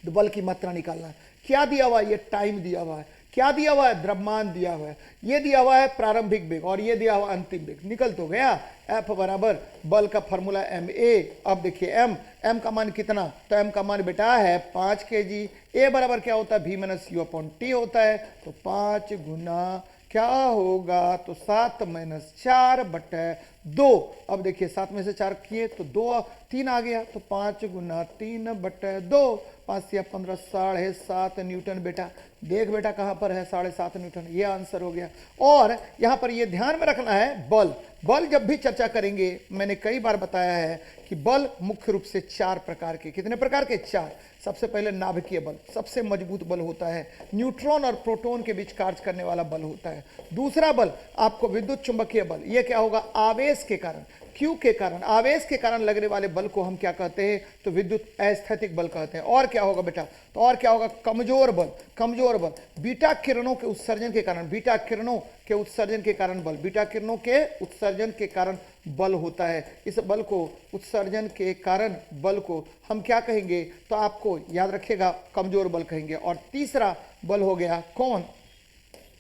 तो बल की मात्रा निकालना है। क्या दिया हुआ है, ये टाइम दिया हुआ है, क्या दिया हुआ है, द्रव्यमान दिया हुआ है, ये दिया हुआ है प्रारंभिक वेग, और ये दिया हुआ अंतिम वेग। निकल तो गया, F बराबर बल का फॉर्मूला ma। अब देखिए m का मान कितना, तो m का मान बेटा है 5 kg। a बराबर क्या होता है, v minus u upon T होता है, तो 5 गुना क्या होगा, तो 7 माइनस 4 बटे 2। अब देखिए 7 में से 4 किए तो 2 3 आ गया, तो 5 गुना 3 बटे 2, 5 या 15, 7.5 न्यूटन। बेटा देख बेटा कहाँ पर है 7.5 न्यूटन, ये आंसर हो गया। और यहाँ पर ये ध्यान में रखना है, बल बल जब भी चर्चा करेंगे, मैंने कई बार बताया है कि बल मुख्य रूप से 4 प्रकार के, कितने प्रकार के, 4। सबसे पहले नाभिकीय बल, सबसे मजबूत बल होता है, न्यूट्रॉन और प्रोटॉन के बीच कार्य करने वाला बल होता है। दूसरा बल आपको विद्युत चुंबकीय बल, ये क्या होगा, आवेश के कारण, क्यू के कारण, आवेश के कारण लगने वाले बल को हम क्या कहते हैं, तो विद्युत अस्थैतिक बल कहते हैं। और क्या होगा बेटा, तो और क्या होगा, कमजोर बल, कमजोर बल, बीटा किरणों के उत्सर्जन के कारण, बीटा किरणों के उत्सर्जन के कारण बल, बीटा किरणों के उत्सर्जन के कारण बल होता है। इस बल को, उत्सर्जन के कारण बल को हम क्या कहेंगे, तो आपको याद रखिएगा कमजोर बल कहेंगे। और तीसरा बल हो गया कौन,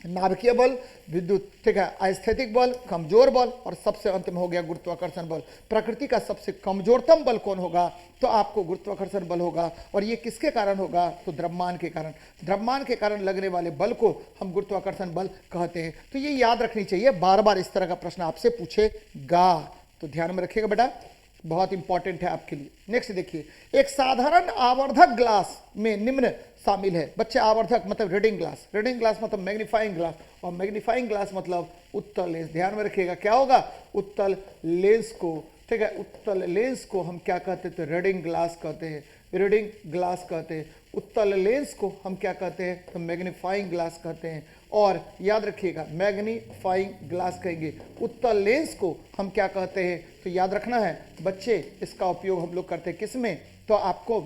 नाभिकीय बल, विद्युत, ठीक है, अस्थैतिक बल, कमजोर बल, और सबसे अंत में हो गया गुरुत्वाकर्षण बल। प्रकृति का सबसे कमजोरतम बल कौन होगा, तो आपको गुरुत्वाकर्षण बल होगा। और ये किसके कारण होगा, तो द्रव्यमान के कारण, द्रव्यमान के कारण लगने वाले बल को हम गुरुत्वाकर्षण बल कहते हैं। तो ये याद रखनी चाहिए, बार बार इस तरह का प्रश्न आपसे पूछेगा, तो ध्यान में रखिएगा बेटा, बहुत इंपॉर्टेंट है आपके लिए। नेक्स्ट देखिए, एक साधारण आवर्धक ग्लास में निम्न शामिल है। बच्चे आवर्धक मतलब रीडिंग ग्लास, रीडिंग ग्लास मतलब मैग्नीफाइंग ग्लास, और मैग्नीफाइंग ग्लास मतलब उत्तल लेंस। ध्यान में रखिएगा क्या होगा, उत्तल लेंस को, ठीक है, उत्तल लेंस को हम क्या कहते हैं, तो रीडिंग ग्लास कहते हैं, रीडिंग ग्लास कहते हैं। उत्तल लेंस को हम क्या कहते हैं, तो मैग्नीफाइंग ग्लास कहते हैं। और याद रखिएगा मैग्नीफाइंग ग्लास कहेंगे, उत्तल लेंस को हम क्या कहते हैं, तो याद रखना है बच्चे, इसका उपयोग हम लोग करते हैं किस में, तो आपको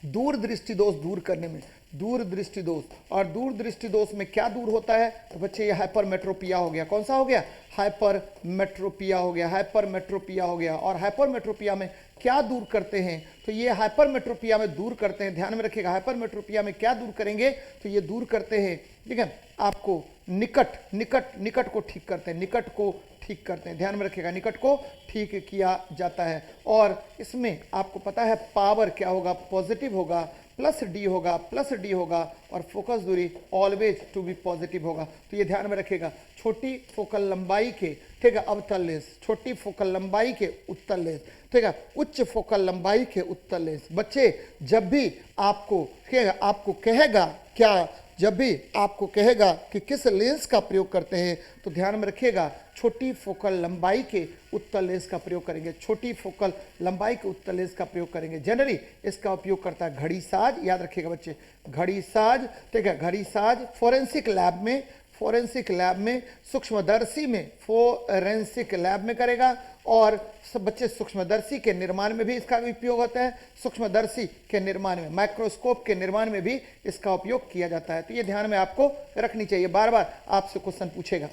दूर दृष्टि दोष दूर करने में, दूर दृष्टि दोष। और दूर दृष्टि दोष में क्या दूर होता है, तो बच्चे ये हाइपरमेट्रोपिया हो गया। कौन सा हो गया, हाइपरमेट्रोपिया हो गया, हाइपरमेट्रोपिया हो गया। और हाइपरमेट्रोपिया में क्या दूर करते हैं, तो ये हाइपरमेट्रोपिया में दूर करते हैं, ध्यान में रखिएगा, हाइपरमेट्रोपिया में क्या दूर करेंगे, तो ये दूर करते हैं, ठीक है, आपको निकट निकट निकट को ठीक करते हैं, निकट को ठीक करते हैं, ध्यान में रखिएगा, निकट को ठीक किया जाता है। और इसमें आपको पता है पावर क्या होगा, पॉजिटिव होगा, प्लस डी होगा, प्लस डी होगा, और फोकस दूरी ऑलवेज टू बी पॉजिटिव होगा। तो ये ध्यान में रखिएगा, छोटी फोकल लंबाई के, ठीक है, अवतल लेंस, छोटी फोकल लंबाई के उत्तल लेंस, ठीक है, उच्च फोकल लंबाई के उत्तल लेंस। बच्चे जब भी आपको कहेगा क्या, जब भी आपको कहेगा कि किस लेंस का प्रयोग करते हैं, तो ध्यान में रखिएगा छोटी फोकल लंबाई के उत्तल लेंस का प्रयोग करेंगे, छोटी फोकल लंबाई के उत्तल लेंस का प्रयोग करेंगे। जनरली इसका उपयोग करता है घड़ी साज, याद रखिएगा बच्चे, घड़ी साज, ठीक है, घड़ी साज फोरेंसिक लैब में, फोरेंसिक लैब में, सूक्ष्मदर्शी में, फोरेंसिक लैब में करेगा। और सब बच्चे सूक्ष्मदर्शी के निर्माण में भी इसका उपयोग होता है, सूक्ष्मदर्शी के निर्माण में, माइक्रोस्कोप के निर्माण में भी इसका उपयोग किया जाता है। तो ये ध्यान में आपको रखनी चाहिए, बार बार आपसे क्वेश्चन पूछेगा।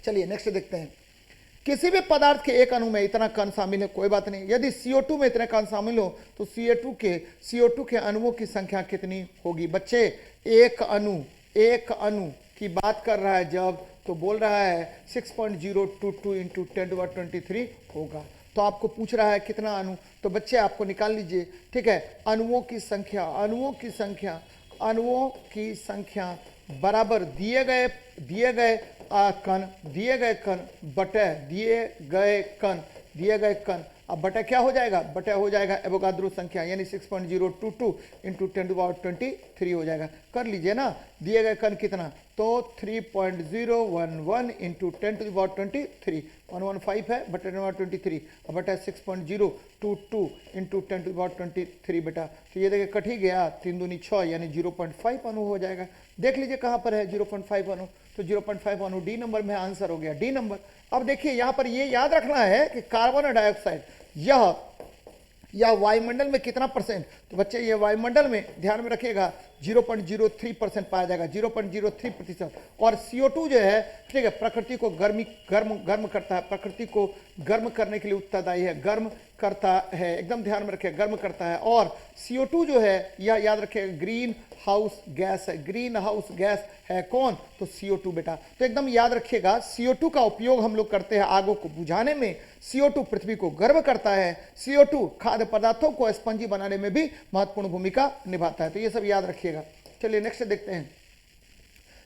चलिए नेक्स्ट देखते हैं। किसी भी पदार्थ के एक अणु में इतना कण शामिल है, कोई बात नहीं, यदि CO2 में इतने कण शामिल हो तो CO2 के अणुओं की संख्या कितनी होगी? बच्चे एक अणु की बात कर रहा है जब, तो बोल रहा है 6.022 इंटू 10⁻23 होगा। तो आपको पूछ रहा है कितना अणु, तो बच्चे आपको निकाल लीजिए, ठीक है। अणुओं की संख्या बराबर दिए गए कण बटे दिए गए कण, अब बटा क्या हो जाएगा? बटा हो जाएगा एवोगाद्रो संख्या, यानी 6.022 इंटू 10⁻23 हो जाएगा। कर लीजिए ना, दिए गए कण कितना, तो 3.011 इंटू 10⁻23, 115 है बटे 10⁻23, अब बटा 6.022 इंटू 10⁻23 बेटा। तो ये देखिए कट ही गया, 3 दूनी 6 यानी 0.5 अणु हो जाएगा। देख लीजिए कहाँ पर है 0.5 अणु, तो 0.5 अणु डी नंबर में आंसर हो गया, डी नंबर। अब देखिए यहाँ पर ये याद रखना है कि कार्बन डाइऑक्साइड यह वायुमंडल में कितना परसेंट, तो बच्चे ये वायुमंडल में ध्यान में रखिएगा 0.03% पाया जाएगा, 0.03%। और CO2 जो है, ठीक है, प्रकृति को गर्म करता है, प्रकृति को गर्म करने के लिए उत्तरदायी है, गर्म करता है, एकदम ध्यान में रखिए, गर्म करता है। और CO2 जो है यह याद रखिएगा ग्रीन हाउस गैस है, ग्रीन हाउस गैस है कौन, तो CO2 बेटा। तो एकदम याद रखिएगा CO2 का उपयोग हम लोग करते हैं आगों को बुझाने में, CO2 पृथ्वी को गर्म करता है, CO2 खाद्य पदार्थों को स्पंजी बनाने में भी महत्वपूर्ण भूमिका निभाता है। तो ये सब याद रखिएगा। चलिए नेक्स्ट देखते हैं।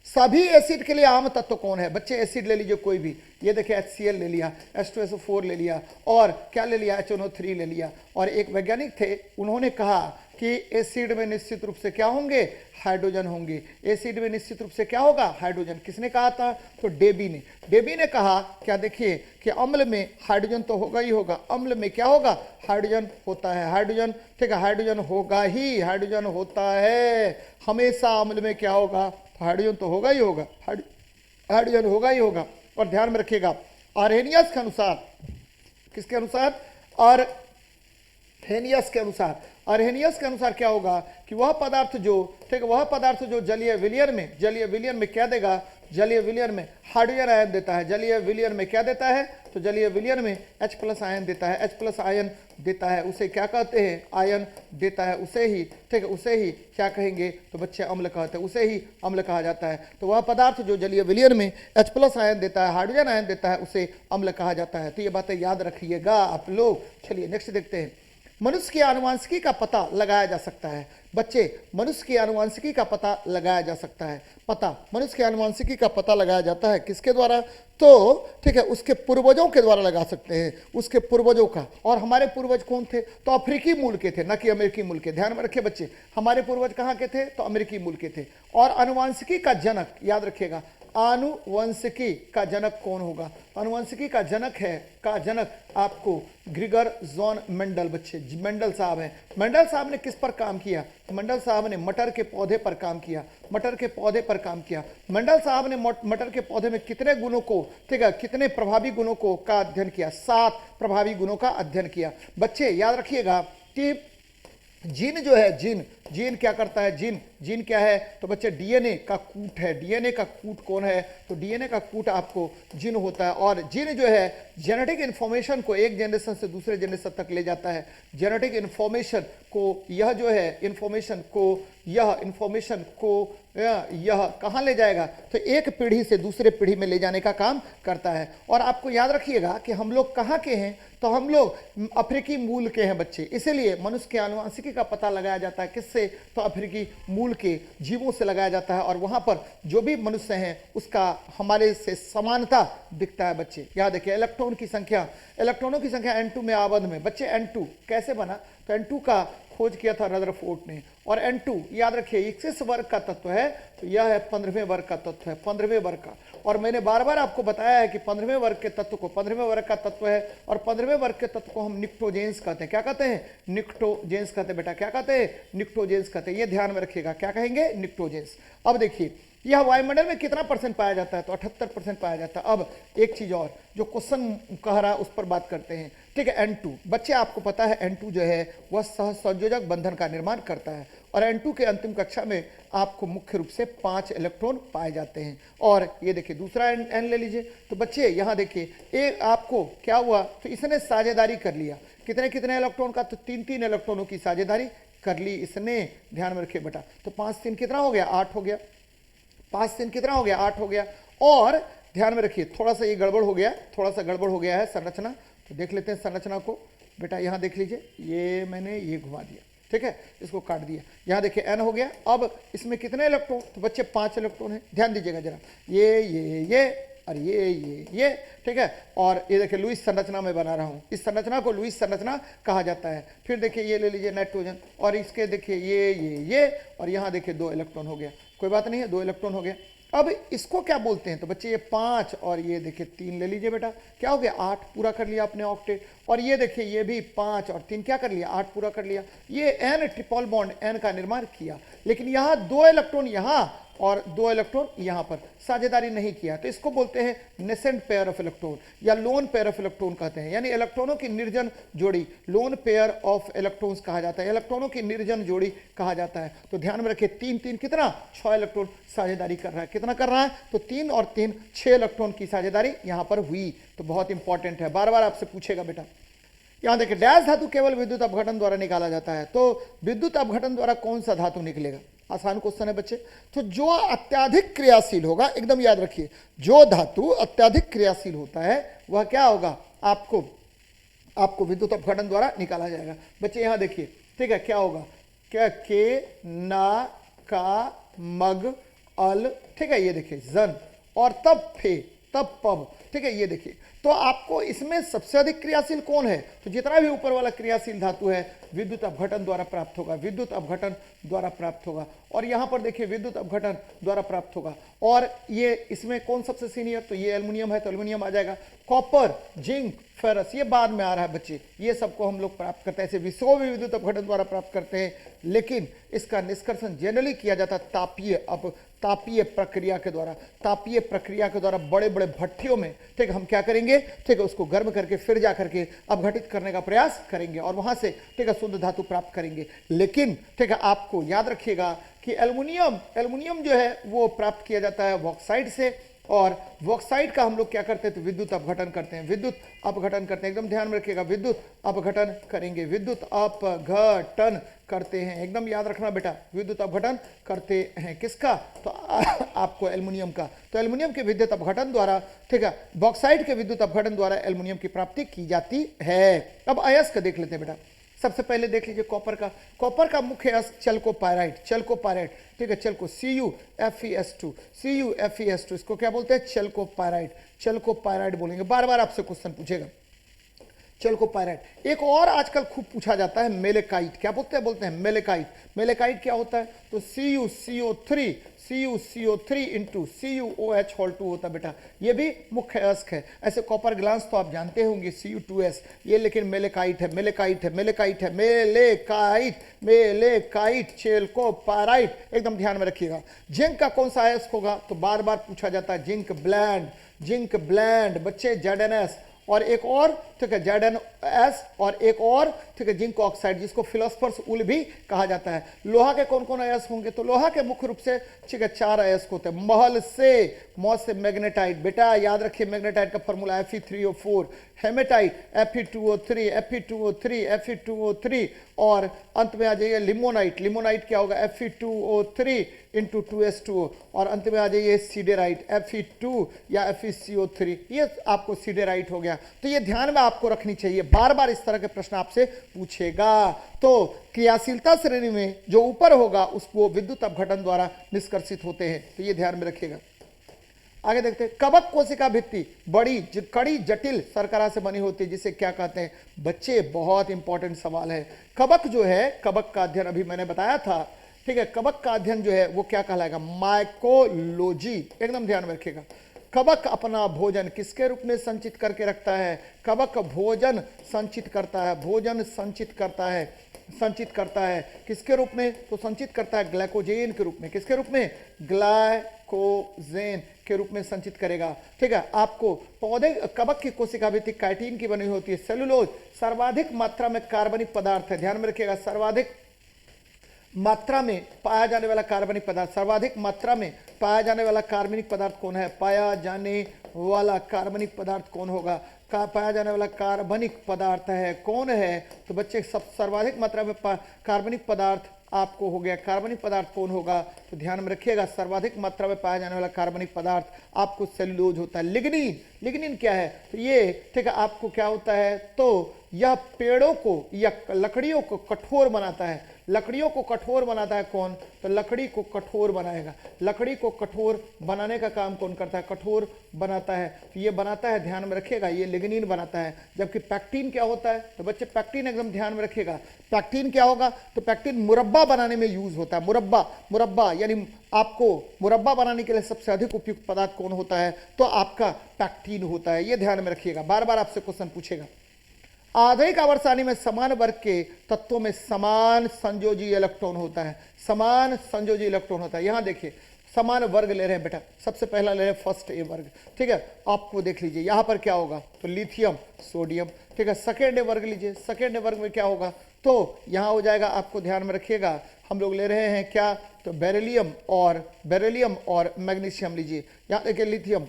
सभी एसिड के लिए आम तत्व कौन है? बच्चे एसिड ले लीजिए कोई भी, ये देखिए HCl ले लिया, H2SO4 ले लिया, और क्या ले लिया, HNO3 ले लिया। और एक वैज्ञानिक थे, उन्होंने कहा कि एसिड में निश्चित रूप से क्या होंगे, हाइड्रोजन होंगे। एसिड में निश्चित रूप से क्या होगा, हाइड्रोजन। किसने कहा था, तो डेबी ने कहा, क्या देखिए कि अम्ल में हाइड्रोजन तो होगा ही होगा, अम्ल में क्या होगा, हाइड्रोजन होता है, हाइड्रोजन, ठीक है, हाइड्रोजन होगा ही, हाइड्रोजन होता है हमेशा, अम्ल में क्या होगा, हाइड्रोजन तो होगा ही होगा, हाइड्रोजन होगा ही होगा। और ध्यान में रखिएगा आर्हेनियस के अनुसार, किसके अनुसार, आर्हेनियस के अनुसार क्या होगा कि वह पदार्थ जो, ठीक है, वह पदार्थ जो जलीय विलयन में क्या देगा, जलीय विलयन में हाइड्रोजन आयन देता है, जलीय विलयन में क्या देता है, तो जलीय विलयन में H+ आयन देता है, H+ आयन देता है, उसे क्या कहते हैं, आयन देता है, उसे ही, ठीक है, उसे ही क्या कहेंगे, तो बच्चे अम्ल कहते हैं, उसे ही अम्ल कहा जाता है। तो वह पदार्थ जो जलीय विलयन में H+ आयन देता है, हाइड्रोजन आयन देता है, उसे अम्ल कहा जाता है। तो ये बातें याद रखिएगा आप लोग। चलिए नेक्स्ट देखते हैं। मनुष्य की आनुवंशिकी का पता लगाया जा सकता है। बच्चे, मनुष्य की आनुवंशिकी का पता लगाया जा सकता है। मनुष्य की आनुवंशिकी का पता लगाया जाता है किसके द्वारा, तो ठीक है, उसके पूर्वजों के द्वारा लगा सकते हैं, उसके पूर्वजों का। और हमारे पूर्वज कौन थे, तो अफ्रीकी मूल के थे, न कि अमेरिकी मूल के। ध्यान में रखिए बच्चे, हमारे पूर्वज कहाँ के थे, तो अमेरिकी मूल के थे। और आनुवंशिकी का जनक, याद रखिएगा, आनुवंशिकी का जनक कौन होगा, आनुवंशिकी का जनक आपको ग्रिगर जॉन मेंडल, बच्चे मेंडल साहब हैं। मेंडल साहब ने किस पर काम किया, मेंडल साहब ने मटर के पौधे पर काम किया, मेंडल साहब ने मटर के पौधे में कितने गुणों को, ठीक है, कितने प्रभावी गुणों को का अध्ययन किया, 7 प्रभावी गुणों का अध्ययन किया। बच्चे याद रखिएगा कि जीन जो है, जीन क्या करता है, जीन क्या है, तो बच्चे डीएनए का कूट है। डीएनए का कूट कौन है, तो डीएनए का कूट आपको जीन होता है। और जीन जो है जेनेटिक इन्फॉर्मेशन को एक जनरेशन से दूसरे जनरेशन तक ले जाता है। जेनेटिक इन्फॉर्मेशन को यह जो है, इन्फॉर्मेशन को यह कहाँ ले जाएगा, तो एक पीढ़ी से दूसरे पीढ़ी में ले जाने का काम करता है। और आपको याद रखिएगा कि हम लोग कहाँ के हैं, तो हम लोग अफ्रीकी मूल के हैं बच्चे। इसीलिए मनुष्य के आनुवंशिकी का पता लगाया जाता है किससे, तो अफ्रीकी मूल के जीवों से लगाया जाता है। और वहां पर जो भी मनुष्य हैं उसका हमारे से समानता दिखता है बच्चे। याद देखिए, इलेक्ट्रॉनों की संख्या N2 में आबद्ध में। बच्चे N2 कैसे बना, तो N2 का खोज किया था रदरफोर्ड ने। और N2 याद रखिए 21 वर्ग का तत्व है, तो यह है 15वें वर्ग का तत्व है, 15वें वर्ग का। और मैंने बार बार आपको बताया है कि 15वें वर्ग के तत्व को, 15वें वर्ग का तत्व है, और 15वें वर्ग के तत्व को हम निक्टोजेंस कहते हैं। क्या कहते हैं, निक्टोजेंस कहते हैं बेटा, क्या कहते हैं, निक्टोजेंस कहते हैं। ये ध्यान में रखिएगा, क्या कहेंगे, निक्टोजेंस। अब देखिए यह वायुमंडल में कितना परसेंट पाया जाता है, तो 78% पाया जाता है। अब एक चीज और जो क्वेश्चन कह रहा है उस पर बात करते हैं, ठीक है। N2 बच्चे आपको पता है N2 जो है वह सहसंयोजक बंधन का निर्माण करता है, और N2 के अंतिम कक्षा में आपको मुख्य रूप से 5 इलेक्ट्रॉन पाए जाते हैं। और ये देखिए दूसरा N ले लीजिए, तो बच्चे यहाँ देखिए एक आपको क्या हुआ, तो इसने साझेदारी कर लिया कितने कितने इलेक्ट्रॉन का, तो 3 इलेक्ट्रॉनों की साझेदारी कर ली इसने, ध्यान में रखिए बेटा। तो 5 3 कितना हो गया, 8 हो गया, 5 3 कितना हो गया, 8 हो गया। और ध्यान में रखिए थोड़ा सा ये गड़बड़ हो गया, थोड़ा सा गड़बड़ हो गया है संरचना, तो देख लेते हैं संरचना को बेटा। यहाँ देख लीजिए, ये मैंने ये घुमा दिया, ठीक है, इसको काट दिया। यहाँ देखिए N हो गया। अब इसमें कितने इलेक्ट्रॉन, तो बच्चे 5 इलेक्ट्रॉन है, ध्यान दीजिएगा जरा, ये और ये, ठीक है। और ये देखिए लुईस संरचना में बना रहा हूँ, इस संरचना को लुईस संरचना कहा जाता है। फिर देखिए ये ले लीजिए नाइट्रोजन, और इसके देखिए ये और यहाँ देखिए 2 इलेक्ट्रॉन हो गया, कोई बात नहीं है, 2 इलेक्ट्रॉन हो गया। अब इसको क्या बोलते हैं, तो बच्चे ये 5 और ये देखिए 3 ले लीजिए बेटा, क्या हो गया, 8 पूरा कर लिया आपने ऑक्टेट। और ये देखिए ये भी 5 और 3 क्या कर लिया, 8 पूरा कर लिया। ये N ट्रिपल बॉन्ड N का निर्माण किया, लेकिन यहाँ 2 इलेक्ट्रॉन यहाँ और 2 इलेक्ट्रॉन यहाँ पर साझेदारी नहीं किया, तो इसको बोलते हैं नेसेंट पेयर ऑफ इलेक्ट्रॉन या लोन पेयर ऑफ इलेक्ट्रॉन कहते हैं, यानी इलेक्ट्रॉनों की निर्जन जोड़ी लोन पेयर ऑफ इलेक्ट्रॉन्स कहा जाता है, इलेक्ट्रॉनों की निर्जन जोड़ी कहा जाता है। तो ध्यान में रखिए 3 3 कितना, 6 इलेक्ट्रॉन साझेदारी कर रहा है, कितना कर रहा है, तो 3 और 3 6 इलेक्ट्रॉन की साझेदारी यहाँ पर हुई। तो बहुत इंपॉर्टेंट है, बार बार आपसे पूछेगा बेटा। यहाँ देखिए डैश धातु केवल विद्युत अपघटन द्वारा निकाला जाता है, तो विद्युत अपघटन द्वारा कौन सा धातु निकलेगा, आसान क्वेश्चन है बच्चे। तो जो अत्यधिक क्रियाशील होगा, एकदम याद रखिए, जो धातु अत्यधिक क्रियाशील होता है वह क्या होगा, आपको विद्युत अपघटन द्वारा निकाला जाएगा। बच्चे यहाँ देखिए, ठीक है, क्या होगा, क्या के ना का मग अल, ठीक है, ये देखिए जन, और तब फे तब पब, ठीक है, ये देखिए। तो आपको इसमें सबसे अधिक क्रियाशील कौन है, तो जितना भी ऊपर वाला क्रियाशील धातु है विद्युत अपघटन द्वारा प्राप्त होगा, विद्युत अपघटन द्वारा प्राप्त होगा। और यहां पर देखिए विद्युत अपघटन द्वारा प्राप्त होगा। और ये इसमें कौन सबसे सीनियर, तो ये एल्युमिनियम है, तो एल्युमिनियम आ जाएगा। कॉपर, जिंक, फेरस ये बाद में आ रहा है बच्चे, ये सबको हम लोग प्राप्त करते हैं, ऐसे विश्व भी विद्युत अपघटन द्वारा प्राप्त करते हैं, लेकिन इसका निष्कर्षण जनरली किया जाता है तापीय प्रक्रिया के द्वारा। तापीय प्रक्रिया के द्वारा बड़े बड़े भट्टियों में, ठीक है, हम क्या करेंगे, ठीक है, उसको गर्म करके फिर जा करके अपघटित करने का प्रयास करेंगे और वहां से, ठीक है, शुद्ध धातु प्राप्त करेंगे। लेकिन ठीक है, आपको याद रखिएगा कि एल्युमिनियम जो है वो प्राप्त किया जाता है बॉक्साइट से, और बॉक्साइट का हम लोग क्या करते हैं, तो विद्युत अपघटन करते हैं, विद्युत अपघटन करते हैं, एकदम ध्यान में रखिएगा, विद्युत अपघटन करेंगे, विद्युत अपघटन करते हैं, एकदम याद रखना बेटा, विद्युत अपघटन करते हैं किसका, तो आपको एल्युमिनियम का। तो एल्युमिनियम के विद्युत अपघटन द्वारा, ठीक है, बॉक्साइट के विद्युत अपघटन द्वारा एल्युमिनियम की प्राप्ति की जाती है। अब अयस्क देख लेते हैं बेटा। सबसे पहले देख लीजिए कॉपर का मुख्य अयस्क चेल्कोपायराइट, ठीक है, चेल्को CuFeS2, इसको क्या बोलते हैं, चेल्कोपायराइट बोलेंगे, बार बार आपसे क्वेश्चन पूछेगा चेल्कोपायराइट। एक और आजकल खूब पूछा जाता है मेलेकाइट, क्या बोलते हैं मेलेकाइट क्या होता है, तो CuCO3 इंटू CuOH होल 2 होता है बेटा, ये भी मुख्य अयस्क है। ऐसे कॉपर ग्लास तो आप जानते होंगे Cu2S, ये लेकिन मेलेकाइट चेल्कोपायराइट, एकदम ध्यान में रखिएगा। जिंक का कौन सा अयस्क होगा, तो बार बार पूछा जाता है जिंक ब्लैंड बच्चे ZnS, और एक और, ठीक है, ZnS, और एक और, ठीक है, जिंक ऑक्साइड, जिसको फिलोसफर्स उल भी कहा जाता है। लोहा के कौन कौन अयस्क होंगे, तो लोहा के मुख्य रूप से, ठीक है, 4 अयस्क होते हैं। मॉल से मैग्नेटाइट, बेटा याद रखिए मैग्नेटाइट का फॉर्मूला Fe3O4, हेमेटाइट Fe2O3, और अंत में आ जाइए लिमोनाइट क्या होगा, Fe2O3 इंटू 2S2O, और अंत में आ जाइए सीडेराइट Fe2 या FeCO3, ये आपको सीडेराइट हो गया। तो ये ध्यान में आपको रखनी चाहिए, बार बार इस तरह के प्रश्न आपसे पूछेगा। तो क्रियाशीलता श्रेणी में जो ऊपर होगा उसको विद्युत अपघटन द्वारा निष्कर्षित होते हैं, तो ये ध्यान में रखिएगा। आगे देखते हैं, कवक कोशिका भित्ति बड़ी कड़ी जटिल शर्करा से बनी होती है, जिसे क्या कहते हैं बच्चे, बहुत इंपॉर्टेंट सवाल है। कवक जो है, कवक का अध्ययन अभी मैंने बताया था, ठीक है, कवक का अध्ययन जो है वो क्या कहलाएगा, माइकोलॉजी, एकदम ध्यान में रखिएगा। कवक अपना भोजन किसके रूप में संचित करके रखता है, कवक भोजन संचित करता है, संचित करता है। किसके रूप में? तो संचित करता है ग्लाइकोजेन के रूप में। किसके रूप में? ग्लाइकोजेन के रूप में संचित करेगा। ठीक है, आपको पौधे कवक की कोशिका भी काइटिन की बनी होती है। सेलुलोज सर्वाधिक मात्रा में कार्बनिक पदार्थ है, ध्यान में रखिएगा, सर्वाधिक मात्रा में पाया जाने वाला कार्बनिक पदार्थ, सर्वाधिक मात्रा में पाया जाने वाला कार्बनिक पदार्थ कौन है? पाया जाने वाला कार्बनिक पदार्थ कौन होगा? पाया जाने वाला कार्बनिक पदार्थ है, कौन है? तो बच्चे सब सर्वाधिक मात्रा में कार्बनिक पदार्थ आपको हो गया। कार्बनिक पदार्थ कौन होगा? तो ध्यान में रखिएगा, सर्वाधिक मात्रा में पाया जाने वाला कार्बनिक पदार्थ आपको सेलुलोज होता है। लिग्निन, लिग्निन क्या है? तो ये ठीक है, आपको क्या होता है? तो यह पेड़ों को या लकड़ियों को कठोर बनाता है। लकड़ियों को कठोर बनाता है कौन? तो लकड़ी को कठोर बनाएगा। लकड़ी को कठोर बनाने का काम कौन करता है? कठोर बनाता है। तो ये बनाता है, ध्यान में रखिएगा, ये लिग्निन बनाता है। जबकि पैक्टिन क्या होता है? तो बच्चे पैक्टिन एकदम ध्यान में रखिएगा, पैक्टिन क्या होगा? तो पैक्टिन मुरब्बा बनाने में यूज होता है। मुरब्बा, मुरब्बा यानी आपको मुरब्बा बनाने के लिए सबसे अधिक उपयुक्त पदार्थ कौन होता है? तो आपका पैक्टिन होता है। ये ध्यान में रखिएगा, बार बार आपसे क्वेश्चन पूछेगा। आधुनिक आवर्त सारणी में समान वर्ग के तत्वों में समान संयोजी इलेक्ट्रॉन होता है। समान संयोजी इलेक्ट्रॉन होता है। यहां देखिए, समान वर्ग ले रहे हैं बेटा, सबसे पहला ले रहे हैं फर्स्ट ए वर्ग। ठीक है, आपको देख लीजिए यहां पर क्या होगा? तो लिथियम, सोडियम। ठीक है, सेकेंड ए वर्ग लीजिए, सेकेंड ए वर्ग में क्या होगा? तो यहां हो जाएगा, आपको ध्यान में रखिएगा, हम लोग ले रहे हैं क्या? तो बेरिलियम और मैग्नीशियम लीजिए। यहां देखिए, लिथियम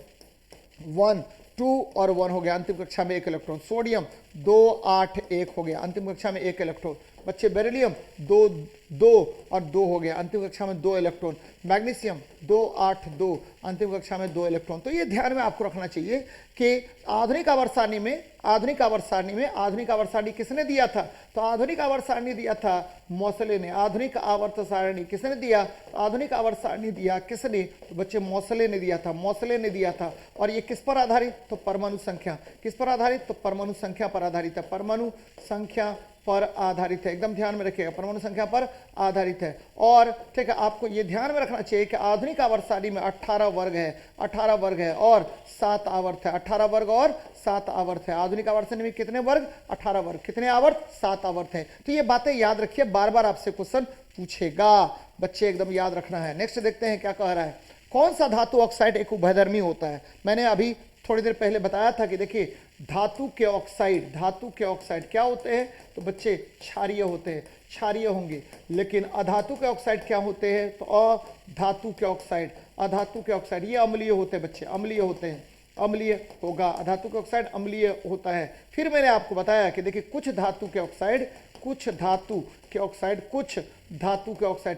1 2 और 1 हो गया, अंतिम कक्षा में 1 इलेक्ट्रॉन। सोडियम 2 8 1 हो गया, अंतिम कक्षा में 1 इलेक्ट्रॉन। बच्चे बेरिलियम 2 2 और 2 हो गया, अंतिम कक्षा में 2 इलेक्ट्रॉन। मैग्नीशियम 2 8 2, अंतिम कक्षा में 2 इलेक्ट्रॉन। तो ये ध्यान में आपको रखना चाहिए कि आधुनिक आवर्त सारणी में आधुनिक आवर्त सारणी किसने दिया था? तो आधुनिक आवर्त सारणी दिया था मोसले ने। आधुनिक आवर्त सारणी किसने दिया? आधुनिक आवर्त सारणी दिया किसने? तो बच्चे मोसले ने दिया था, मोसले ने दिया था। और ये किस पर आधारित? तो परमाणु संख्या। किस पर आधारित? तो परमाणु संख्या पर आधारित है। परमाणु संख्या पर आधारित है, एकदम ध्यान में रखिएगा, परमाणु संख्या पर आधारित है। और ठीक है, आपको ये ध्यान में रखना चाहिए कि आधुनिक आवर्त सारणी में 18 वर्ग है, 18 वर्ग है और 7 आवर्त है। 18 वर्ग और 7 आवर्त है। आधुनिक आवर्त सारणी में कितने वर्ग? 18 वर्ग। कितने आवर्त? 7 आवर्त है। तो ये बातें याद रखिए, बार बार आपसे क्वेश्चन पूछेगा, बच्चे एकदम याद रखना है। नेक्स्ट देखते हैं क्या कह रहा है। कौन सा धातु ऑक्साइड एक उभयधर्मी होता है? मैंने अभी थोड़ी देर पहले बताया था कि देखिए, धातु के ऑक्साइड क्या होते हैं? तो बच्चे क्षारीय होते हैं, क्षारीय होंगे। लेकिन अधातु के ऑक्साइड क्या होते हैं? तो अधातु के ऑक्साइड ये अम्लीय होते हैं बच्चे, अम्लीय होते हैं, अम्लीय होगा। अधातु के ऑक्साइड अम्लीय होता है। फिर मैंने आपको बताया कि देखिए, कुछ धातु के ऑक्साइड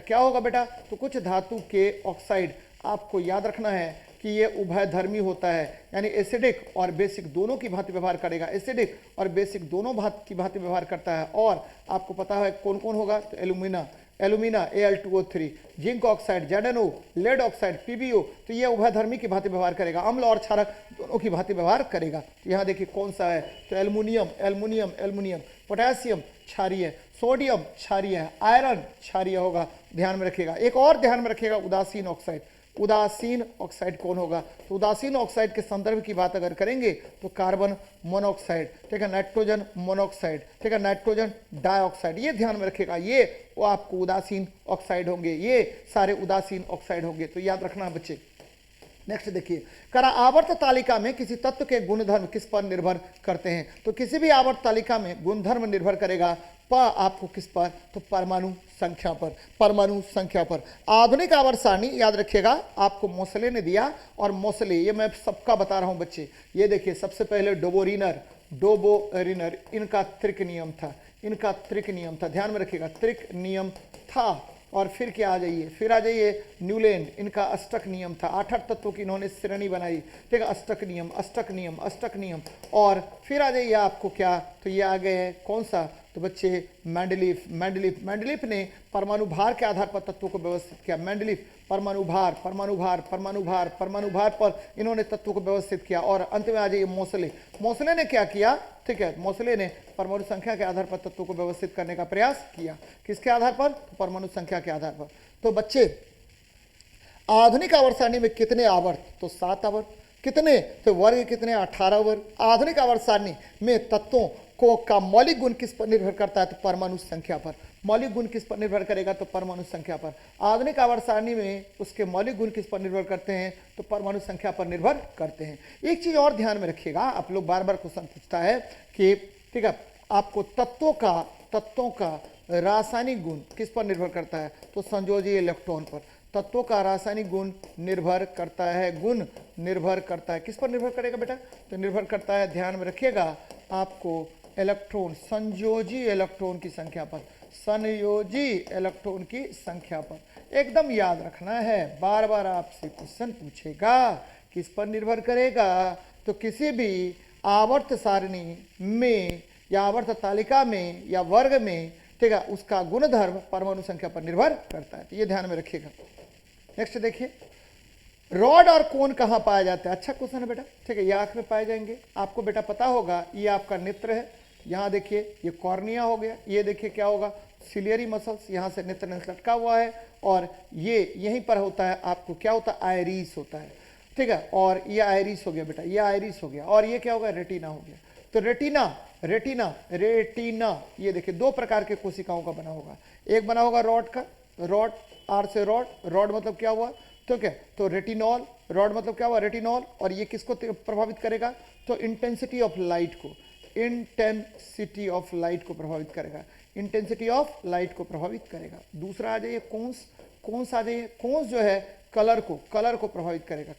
क्या होगा बेटा? तो कुछ धातु के ऑक्साइड आपको याद रखना है कि ये उभयधर्मी होता है, यानी एसिडिक और बेसिक दोनों की भांति व्यवहार करेगा। एसिडिक और बेसिक दोनों की भांति व्यवहार करता है। और आपको पता है कौन कौन होगा? तो alumina Al2O3, zinc oxide ZnO, lead oxide PbO, तो ये उभयधर्मी की भांति व्यवहार करेगा। अम्ल और क्षारक दोनों की भांति व्यवहार करेगा। तो यहाँ देखिए कौन सा है? तो एल्युमिनियम। पोटेशियम क्षारीय, सोडियम क्षारीय है, आयरन क्षारीय होगा, ध्यान में रखिएगा। एक और ध्यान में रखिएगा, उदासीन ऑक्साइड कौन होगा? तो उदासीन ऑक्साइड के संदर्भ की बात अगर करेंगे तो कार्बन मोनोऑक्साइड, ठीक है, नाइट्रोजन मोनोऑक्साइड, ठीक है, नाइट्रोजन डाइऑक्साइड, ये ध्यान में रखिएगा, ये वो आपको उदासीन ऑक्साइड होंगे, ये सारे उदासीन ऑक्साइड होंगे। तो याद रखना बच्चे। नेक्स्ट देखिए, आवर्त तालिका में किसी तत्व के गुणधर्म किस पर निर्भर करते हैं? तो किसी भी आवर्त तालिका में गुणधर्म निर्भर करेगा आपको किस पर? तो परमाणु संख्या पर। आधुनिक आवर्त सारणी याद रखिएगा, आपको मोसले ने दिया, और मोसले ये मैं सबका बता रहा हूं बच्चे। ये देखिए, सबसे पहले डोबोरिनर, इनका त्रिक नियम था, ध्यान में रखिएगा, त्रिक नियम था। और फिर क्या आ जाइए, न्यूलैंड, इनका अष्टक नियम था। 8 तत्वों की इन्होंने श्रेणी बनाई, ठीक है, अष्टक नियम। और फिर आ जाइए आपको क्या? तो ये आ गए हैं कौन सा? तो बच्चे मैंडलीफ ने परमाणु भार के आधार पर तत्वों को व्यवस्थित किया। मैंडलीफ परमाणु भार पर इन्होंने तत्वों को व्यवस्थित किया। और अंत में आ जाइए मोसले ने क्या किया? ठीक है, मोसले ने परमाणु संख्या के आधार पर तत्वों को व्यवस्थित करने का प्रयास किया। किसके आधार पर? तो परमाणु संख्या के आधार पर। तो बच्चे, आधुनिक आवर्त सारणी में कितने आवर्त? तो 7 आवर्त। कितने? तो वर्ग कितने? 18 वर्ग। आधुनिक आवर्त सारणी में तत्वों का मौलिक गुण किस पर निर्भर करता है? तो परमाणु संख्या पर। मौलिक गुण किस पर निर्भर करेगा? तो परमाणु संख्या पर। आधुनिक आवर्त सारणी में उसके मौलिक गुण किस पर निर्भर करते हैं? तो परमाणु संख्या पर निर्भर करते हैं। एक चीज और ध्यान में रखिएगा, आप लोग बार बार क्वेश्चन पूछता है कि ठीक है आपको तत्वों का रासायनिक गुण किस पर निर्भर करता है? तो संयोजी इलेक्ट्रॉन पर। तत्वों का रासायनिक गुण निर्भर करता है, गुण निर्भर करता है, किस पर निर्भर करेगा बेटा? तो निर्भर करता है, ध्यान में रखिएगा, आपको इलेक्ट्रॉन, संयोजी इलेक्ट्रॉन की संख्या पर, संयोजी इलेक्ट्रॉन की संख्या पर। एकदम याद रखना है, बार बार आपसे क्वेश्चन पूछेगा किस पर निर्भर करेगा? तो किसी भी आवर्त सारणी में या आवर्त तालिका में या वर्ग में, ठीक है, उसका गुणधर्म परमाणु संख्या पर निर्भर करता है। तो ये ध्यान में रखिएगा। नेक्स्ट देखिए, रॉड और कोन कहाँ पाया जाता है? अच्छा क्वेश्चन है बेटा, ठीक है, ये आंख में पाए जाएंगे। आपको बेटा पता होगा, ये आपका नेत्र है, यहाँ देखिए ये कॉर्निया हो गया, ये देखिए क्या होगा, सिलियरी मसल्स, यहाँ से नेत्र लटका हुआ है, और ये यहीं पर होता है आपको क्या होता है, आयरिस होता है, ठीक है, और ये आयरिस हो गया बेटा, ये आयरिस हो गया, और ये क्या होगा, रेटिना हो गया। तो रेटिना ये देखिए दो प्रकार के कोशिकाओं का बना होगा। एक बना होगा रॉड का, रॉड, आर से रॉड मतलब क्या हुआ, तो क्या, तो रेटिनॉल, रॉड मतलब क्या हुआ, रेटिनॉल, और ये किसको प्रभावित करेगा? तो इंटेंसिटी ऑफ लाइट को, इंटेंसिटी ऑफ लाइट को प्रभावित करेगा, इंटेंसिटी ऑफ लाइट को प्रभावित करेगा। दूसरा आ जाइए कोन्स आ जाइए, कोन्स जो है कलर को प्रभावित करेगा,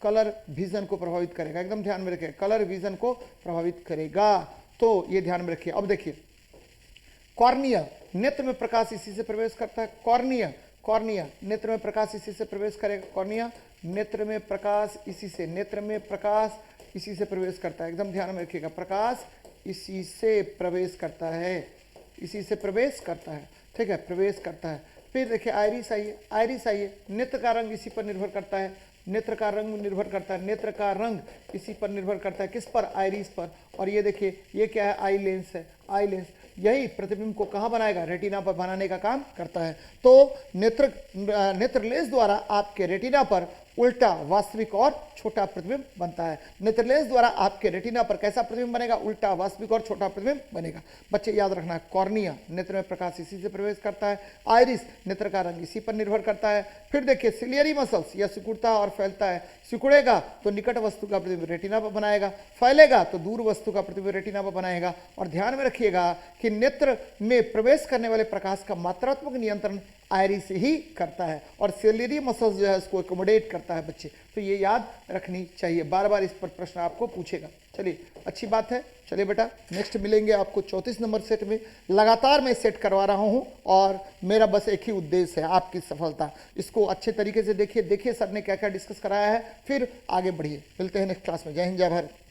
कलर विजन को प्रभावित करेगा। एकदम ध्यान में रखिए, कलर विजन को प्रभावित करेगा, तो ये ध्यान में रखिए। अब देखिए कॉर्निया, नेत्र में प्रकाश इसी से प्रवेश करता है, कॉर्निया नेत्र में प्रकाश इसी से प्रवेश करेगा, कॉर्निया नेत्र में प्रकाश इसी से प्रवेश करता है। एकदम ध्यान में रखिएगा, प्रकाश इसी से प्रवेश करता है, ठीक है, प्रवेश करता है। फिर देखिए आइरिस आइए, नेत्र का रंग इसी पर निर्भर करता है, नेत्र का रंग इसी पर निर्भर करता है, किस पर, आइरिस पर। और ये देखिए ये क्या है, आई लेंस, यही प्रतिबिंब को कहाँ बनाएगा, रेटिना पर बनाने का काम करता है। तो नेत्र लेंस द्वारा आपके रेटिना पर उल्टा वास्तविक और छोटा प्रतिबिंब बनता है। नेत्र लेंस द्वारा आपके रेटिना पर कैसा प्रतिबिंब बनेगा, उल्टा वास्तविक और छोटा प्रतिबिंब बनेगा। बच्चे याद रखना है, कॉर्निया नेत्र में प्रकाश इसी से प्रवेश करता है, आइरिस नेत्र का रंग इसी पर निर्भर करता है। फिर देखिए सिलियरी मसल्स, यह सिकुड़ता है और फैलता है, सिकुड़ेगा तो निकट वस्तु का प्रतिबिंब रेटिना पर बनाएगा, फैलेगा तो दूर वस्तु का प्रतिबिंब रेटिना पर बनाएगा। और ध्यान में रखिएगा कि नेत्र में प्रवेश करने वाले प्रकाश का मात्रात्मक नियंत्रण आइरिस ही करता है, और सिलियरी मसल्स जो है उसको एकोमोडेट करता है बच्चे। तो ये याद रखनी चाहिए, बार बार इस पर प्रश्न आपको पूछेगा। चलिए अच्छी बात है, चलिए बेटा नेक्स्ट मिलेंगे आपको 34 नंबर सेट में। लगातार मैं सेट करवा रहा हूँ और मेरा बस एक ही उद्देश्य है, आपकी सफलता। इसको अच्छे तरीके से देखिए सर ने क्या क्या डिस्कस कराया है, फिर आगे बढ़िए। मिलते हैं नेक्स्ट क्लास में। जय हिंद, जय भारत।